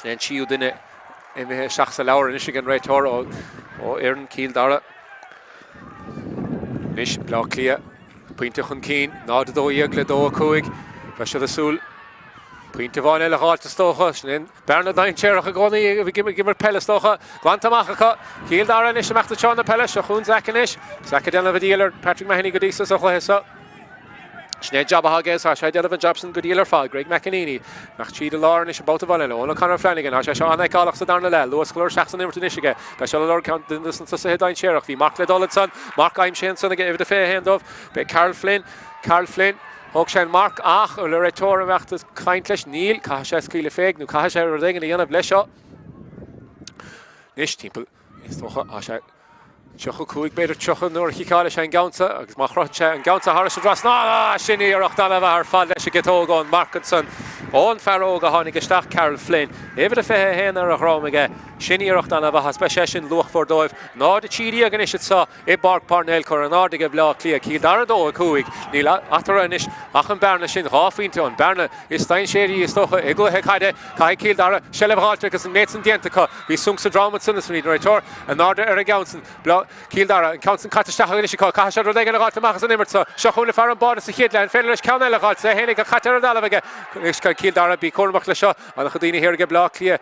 Then Chiu dinne in the Shachsa Laura Michigan Raitor or Aaron Cill Dara. Nish Blackley Pointe chun Keen Nod do Yegle do Coig Fasha the Sul Pointe van ele halt stocha then Bernardine Cherach goni we gimmer Peile stocha Guantamachaka Cill Dara nish machta chana Peile shachun zakanish Zakadena Vidieler Patrick Mahoney Godisa so hesa Sné job hages ha sé Delavan Jobson go dealer fá Greg McInerney nach Chiad Lauren is about valile ó Conor Flanagan ha sé an callach sa darna le Lewis Cluiche Saxon Immer Nisige be se Lord count this sa hedain Cherach vi Mark Ledolson Mark I'm Shenson again the fair hand of be Carl Flynn Hogshan Mark ach o le retor achtas kaintles Neil ca sé skile feg nu ca sé rodingen Ionad blesho Nish people is toch ha sé Choch cúig beidir chochan nuair chiáile sé an gaunsa agus má chrote an gaunsa Harris a dras ná sinní iirecht anna bheit ar fad leis a getógán Markinson ón fearóga tháinig isteach Carol Flynn évid a fethe héanaar a chrámaige sinní iirecht anna bheit haspe sé sin luachfordóibh nád a tíí agan is sa I Parc Parnell chu an ádige Blackley Cill Dara dó a cúig ní atar inis ach an Berne sin ráfínte an Berne is stein séí is stocha I gluthe caide cai Cill Dara Shelever agus an méidsan diantacha bhí sunks a dramason is ní réitor an náda ar a gaunsan Cill Dara and Council Catastach in Chicago, Casher, they get a lot to Max and Emerson, Shahuna Farron Borders, the Hitland, Fellers, Canela, Hennig, Catter, Dalaga, Cill Dara, be Cormac Lashaw, and the Houdini here get Blackley,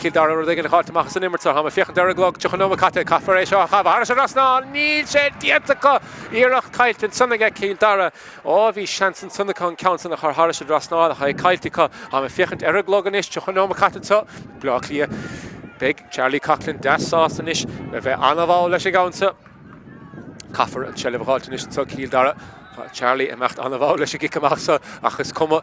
Cill Dara, they get a lot to Max and Emerson, I'm a Fiach Daragog, Chochanova Cata, Cafaresha, Harris, Rasna, Neil, Shed, Dietaka, Irach, Kite, and Sunday Cill Dara, all these Shanson, Sundacon Council, and Harris, Rasna, High Kiltica, I'm a Fiach Daragloganish, Chochanova Cata, Blackley. Big Charlie Coughlin das Sausanish, we Anavau leis gaunsa. Kaffer and Shelever Haltanish so Cill Dara. Charlie and Macht Anavau leis gikamasa. Achis Kuma,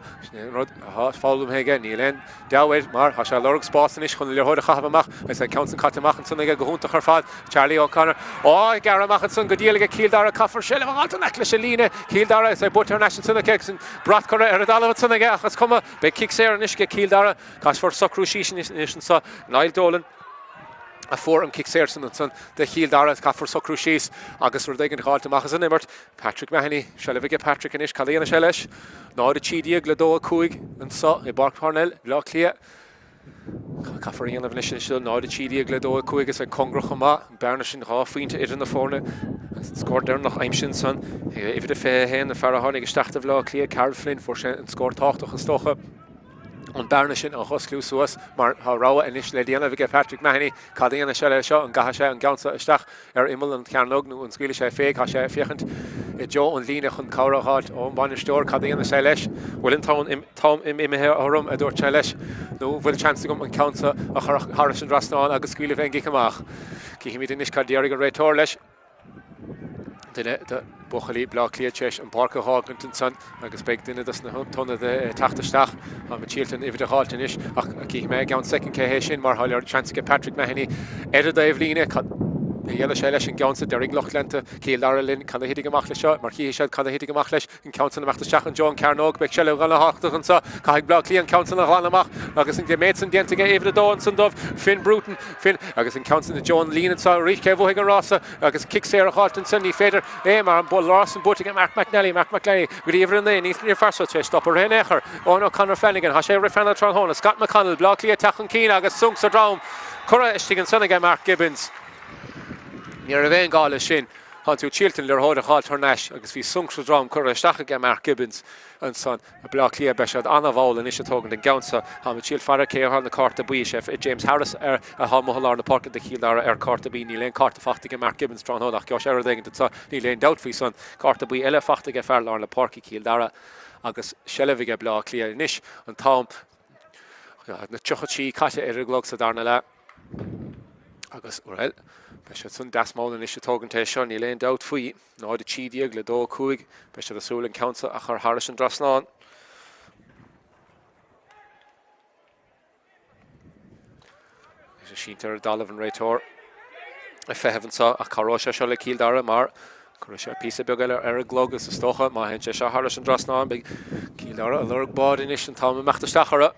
follow him again. Nielen, Dawid, Mar, Hasha Lorg Spostanish, Hun Lehoda Havamach, as I count and Katamach and Sunday Gunta Harfad, Charlie O'Connor. Oh, Garamach and Sun Goodiel Cill Dara, Kaffer, Shelever Haltanak, Leshalina, Cill Dara, as I put her national Sunday cakes and Brathkora, Eredala, Sunday Achas Kuma, Big Kick Sarah Nishka, Cill Dara, Cash for Socrucish Nation, so Niall Dolan. a fór an Ciceanna an son de Cill Dara caffar so Cluiche agus ru dagin gáilta machchas an immert Páirc Mahoney se le bige Páirc inis cadíana se leis ná de tídiag le dó cuaig an so I Parc Parnell Áth Cliath caffar Ionad nishin sil ná de tídiag le dó cuaig is a congrach ma Berna sin ráfuinte idir na fórne scored there nach aimsin son if de fé hen na farhannig gestacht of Áth Cliath Carol Flynn for an score 80 gestochen an Berna sin an chosclú suas mar ha ráha inis le déanamh ige Páirc Mahoney cadíana se le seo an gaha sé an gansa isteach imil an cearnog nó an scuile sé féig ha sé fichant I jo an líne chun Craobhacha ó bhaine stór cadíana sé leis bhfuil in tám imithe orm a dúirt sé leis nó bhfuil chance gom an cansa a Harris an Drasnáin agus scuile bhéin giceamach Cíhí mí inis cadéirigh an réitóir leis Duine de Buchalí Áth Cliath an Parc Hágant an san agus beag duine das na tonna de tachtasteach an ma tíaltan ifir de háiltain is ach cíhí mé gan second cé sin mar háilear chance go Páirc Mahoney a daobh líne Dhéile sé leis an gansa de ringloch lenta Cill Dara linn can hidig amach leis seo mar hí sé can hidig amach leis an cansan amachtasteach an John Carnog beag se le ganna háach an sa caig Áth Cliath an cansan a ghanamach agus an geméid san diantige ifir de dó san dómh Finn Bruton Finn agus an cansan de John Línan sa rí cé bhuaigh an rása agus Ciceanna háiltain san ní féidir mar an bol rás an bútig Mark McNally go dtí ifir an é níos níor farsa sé stop ar éair ó nó Conor Flanagan ha sé rifenna tronhóna Scott McConnell Áth Cliath tachan cín agus sungs a drám cura istí an sanna Mark Gibbons Níor a bhéin gála sin han tú tíaltain lear hóid a cháil tarnéis agus bhí sungs a drám cura isteach ige Mark Gibbons an son a Áth Cliath beisiad anna bháil in is tógan den gansa ha ma tíal fara cé ar na carta buí sef James Harris a hammohall ar na Parc de Cill Dara ar carta buí ní léon carta fachtige Mark Gibbons tronhónach ceis ar dagin sa ní léon doubtfí son carta buí eile fachtige fearl ar na Parc Cill Dara agus sellevige Áth Cliath inis an tám na tuchatí caite ar a glog sa darna le agus well Beis sun dasmáil in is tógan té seo ní léon doubt faoi ná de tídiag le dó cuaig beis a súil an cansa a chur Harris an Drasnáin. Is a síntar a dalamh an réitóir a fethehann sa a Craobhacha seo le Cill Dara mar chuir sé písa beag ar a glog is a stocha má hen sé seo Harris an Drasnáin beag Cill Dara a lurg bád inis an tám meachtasteachara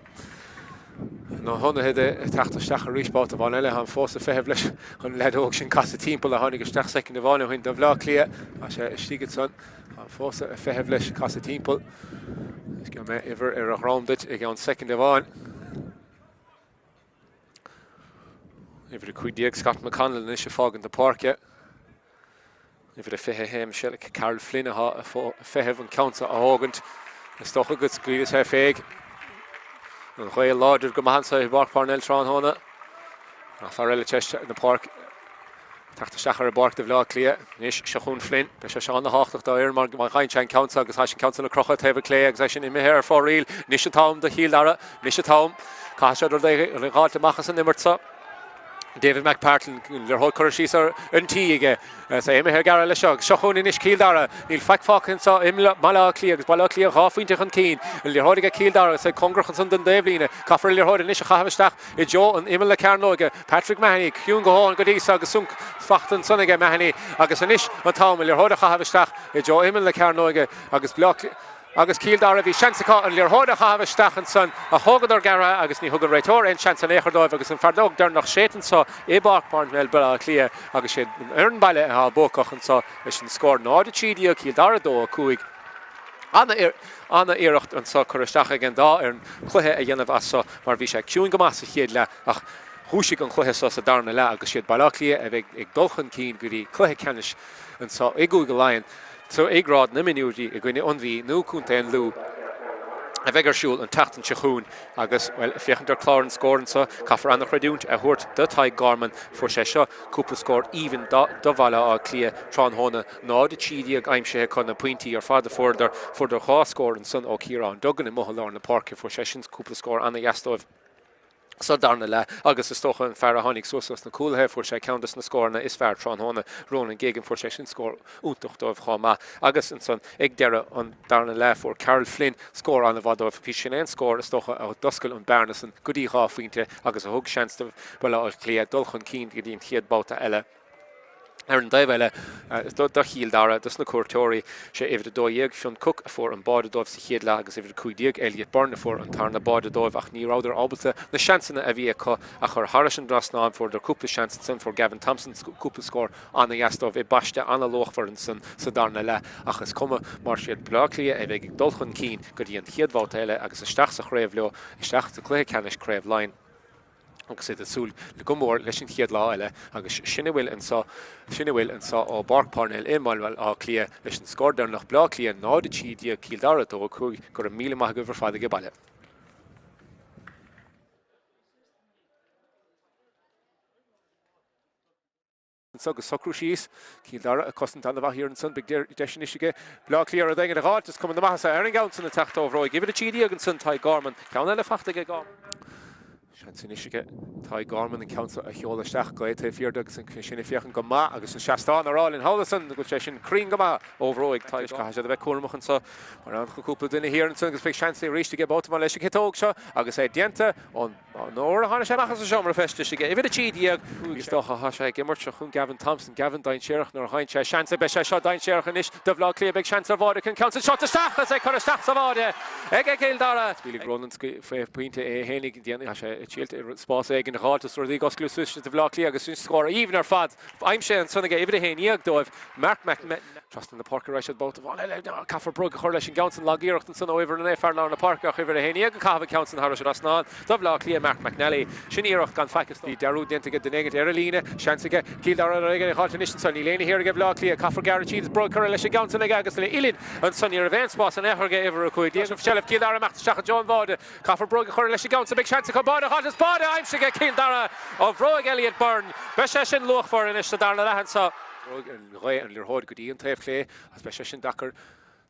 No honna hide tachtasteach a ríspát a bhain eile an fós a feheh leis an ledóg sin casa timppla a tháinig isteach second a bháin chuin do Áth Cliath a sé stígad son an fós a feheh leis casa timppla is go mé iver ar a chrámdait ag an second a bháin iver a chuidíag Scott McConnell is a fágan de Páirce iver a fethe héim se le Carol Flynn a feheh an cansa a hágant is stocha go scuile sé féig an chuil láidir go mahansa I Parc Parnell tronhóna a far eile teiste na Parc tachtasteach ar a Parc de Áth Cliath níos seachún Flynn be se seán na háach dair mar chaint sé cansa agus sin cansa na crocha taobh clé agus sin imithe ar fá riil níos a tám de Cill Dara níos a tám cai sé ar gáilte machchas an immertsa David McPartlin le hol chuirsí ar untí ige sa imithe gar le seo seachún inis Cill Dara níl feicfáchan sa imla Áth Cliath agus Áth Cliath ráfuinte an cín le hóide Cill Dara sa congrachan san den déblíne caafar le hóide inis a chahabhaisteach I jo an imla Carnóige Páirc Mahoney ciún go háin go dtí agus sunk fachtan sanige Mahoney agus inis an tám le hóide chahabhaisteach I jo imla Carnóige agus agus Cill Dara bhí seansaá an leorthóide chahabhaisteach an son a thugad ar gara agus ní thugad réitóir an seans an échardóibh agus an fardóg dar nach sétan sa I Parc Parnell Áth Cliath agus sé an baile a bócach an sa is an scór náide tídia Cill Dara dó cuaig anna iirecht an sa chuiristeach an dá ar an cluthe a dhéanamh as sa mar bhí sé ciún go más a chéad le ach thuúsigh an cluthe sa darna le agus siad Áth Cliath a bheith ag dulchan cín go dtí cluthe ceannis an sa igú go láin So éagrád na miniúirtí I gcuine anmhí nó cúnta an lú a bheith ar siúil an tatan seachún agus well fiochantar chláran scóransa caafar annach raidúnt a thuirt do taid garman for sé seo cúpla scór even do bhaile Áth Cliath tronhóna ná de tídiag aimsethe chun na pointí ar fada fordar chá scóran san ó Ciarán dogan I mothall na Páirc for sé sin cúpla scór anna gastóibh So darna le agus is stocha an fear a tháinig suasas na coolthe for sé countdas na scórna is fear tronhóna róna gégan for sé sin scór úntachtdóibh chomá agus an son ag deire an darna le for Carol Flynn scór anna bhdóibh fi sin an scór is stocha a doscail an Bernasan go dtí ráfuinte agus a thug seanstamh bhile Áth Cliath dulchan cín go dtíon chiad báta eile Ar an daibhile do Cill Dara, dus na cuairteoirí sé ifir dóíag fion cook a fór an bád dóibh sa chéad le agus ifir cuidiag Elliot Byrne a fór an tarna bád dóibh ach ní ráidir ábalta na seansanna a bhí a chur Harris an drasnáin fór der cúpla seansan san fór Gavin Thompson cúpla scór anna gastóibh I baiste anna lochfar an san sa darna le achas cuma mar siad Blaclia a bheith dulchun cín go dtí an chiadbháil eile agus isteach sa chréibh leo isteach sa Leathcheannais Peile Laighean. agus é súl le go mór leis an chiad lá eile agus sinna bhfuil an sa ó Parc Parnell imáil á Cliath leis an scórdar nach Blaclia nád tíí Cill Dara dó chuig gur an míle maith go bhar fada go baile. Agus socrúsís Cill Dara a cosint an bh hir an sun big deisinisige Blaclia a dhéige a gáit cum na maithe ar an gánsan na teachtóhróid gibh a tíí an sun tá Garman ceanna le fachta go gá. Sinisiige tá Garman an council a cheolaisteach go é fiordagus an sinna fiochan go má agus an seaán ará in Holasan go sé sin crin go má óhróig tá caiise a bheith cuamachchan sa mar an chuúpla duine hir an sun agus fé seansa ríiste go bóta leis cetóg seo agus é dienta ón nóir a hána séachchas a seomra feste sige I bhid a tííag agus docha há sé gimmart se chun Gavin Thompson Gavin dain séireach nar hain sé seansa be sé seo dain séireach inis do Blaclia beag seansa bháide chun council seo isteachchas é chu isteach sa bháide ag Cill Dara bílig Ronan fé puinte é hénig déana sé Chilt spás ag an rátas ruí gos Cluiche de Blaclia agus sin scóir even ar fad aim sé an sunna ifir a héíag dóibh Mark Mac trust in the Park reis bót caafar brug chuir leis an gánsan lagíirecht an sun óiver na fear ná na Park ach ifir a héíag an cabh council Harris as ná do Blaclia Mark McNally sin íirecht gan fecas í dearú dénta go denégad ar a líne seansaige Cill Dara ag hátanis san í léna hir go Blaclia caafar guaranteed brug chuir leis an gánsan agus le ilin an sun ar events spás an ehorge ifir a chuid déanamh sellh Cill Dara meachta seach John Báde caafar brug chuir leis an gánsan big seansa go Báde hátas Báde aimsige Cill Dara ó bhróig Elliot Byrne be sé sin luchfar in is darna lehan sa an lirthóid go dtí an taobh clé as be sé sin dachar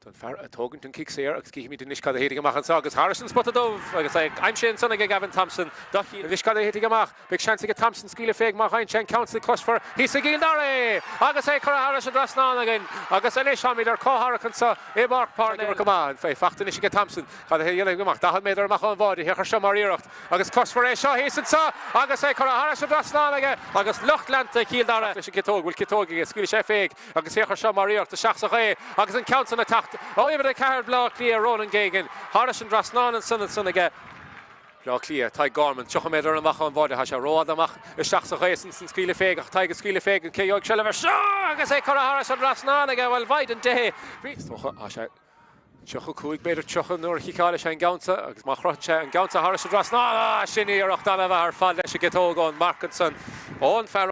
don fear a tógant an kick séir agus cíimi den iscad a héidir amach an sa agus Harrison spot a dómh agus aim sin sanna go Gavin Thompson dochí an iscad a héidir amach big chance go Thompson scíle féig mar hain sin council clus for hís a Cill Dara agus é chur Harrison drasná again agus eis ha míidir cóharachan sa é Parc Parnell go má fé fachtain is go Thompson cad a héile goach da méidir amach an bháide hechar sem maríocht agus clus for é seo hísan sa agus é chur Harrison drasná agus Luchtlanta Cill Dara leis an citóg bhfuil citógi scíle sé féig agus hechar sem maríocht a seach sa ché agus an council na tacht ó ifir a ceir Blaclia Ronan Gagan Harris an drasná an sunna ge Blaclia tá Garman tucha méidir an amach an bháide ha sé ród amach is seach sa chéan san scíle féig ach taige scíle féig an céog se le bhar seo agus é chur Harris an drasná bhfuil bhaid an dé tucha a sé tucha cúig beidir tucha nuair chiáile sé an gánsa agus má chrote an gánsa Harris an drasná sin íirecht anna bheith ar fad leis a gitóg ón Markinson ón fear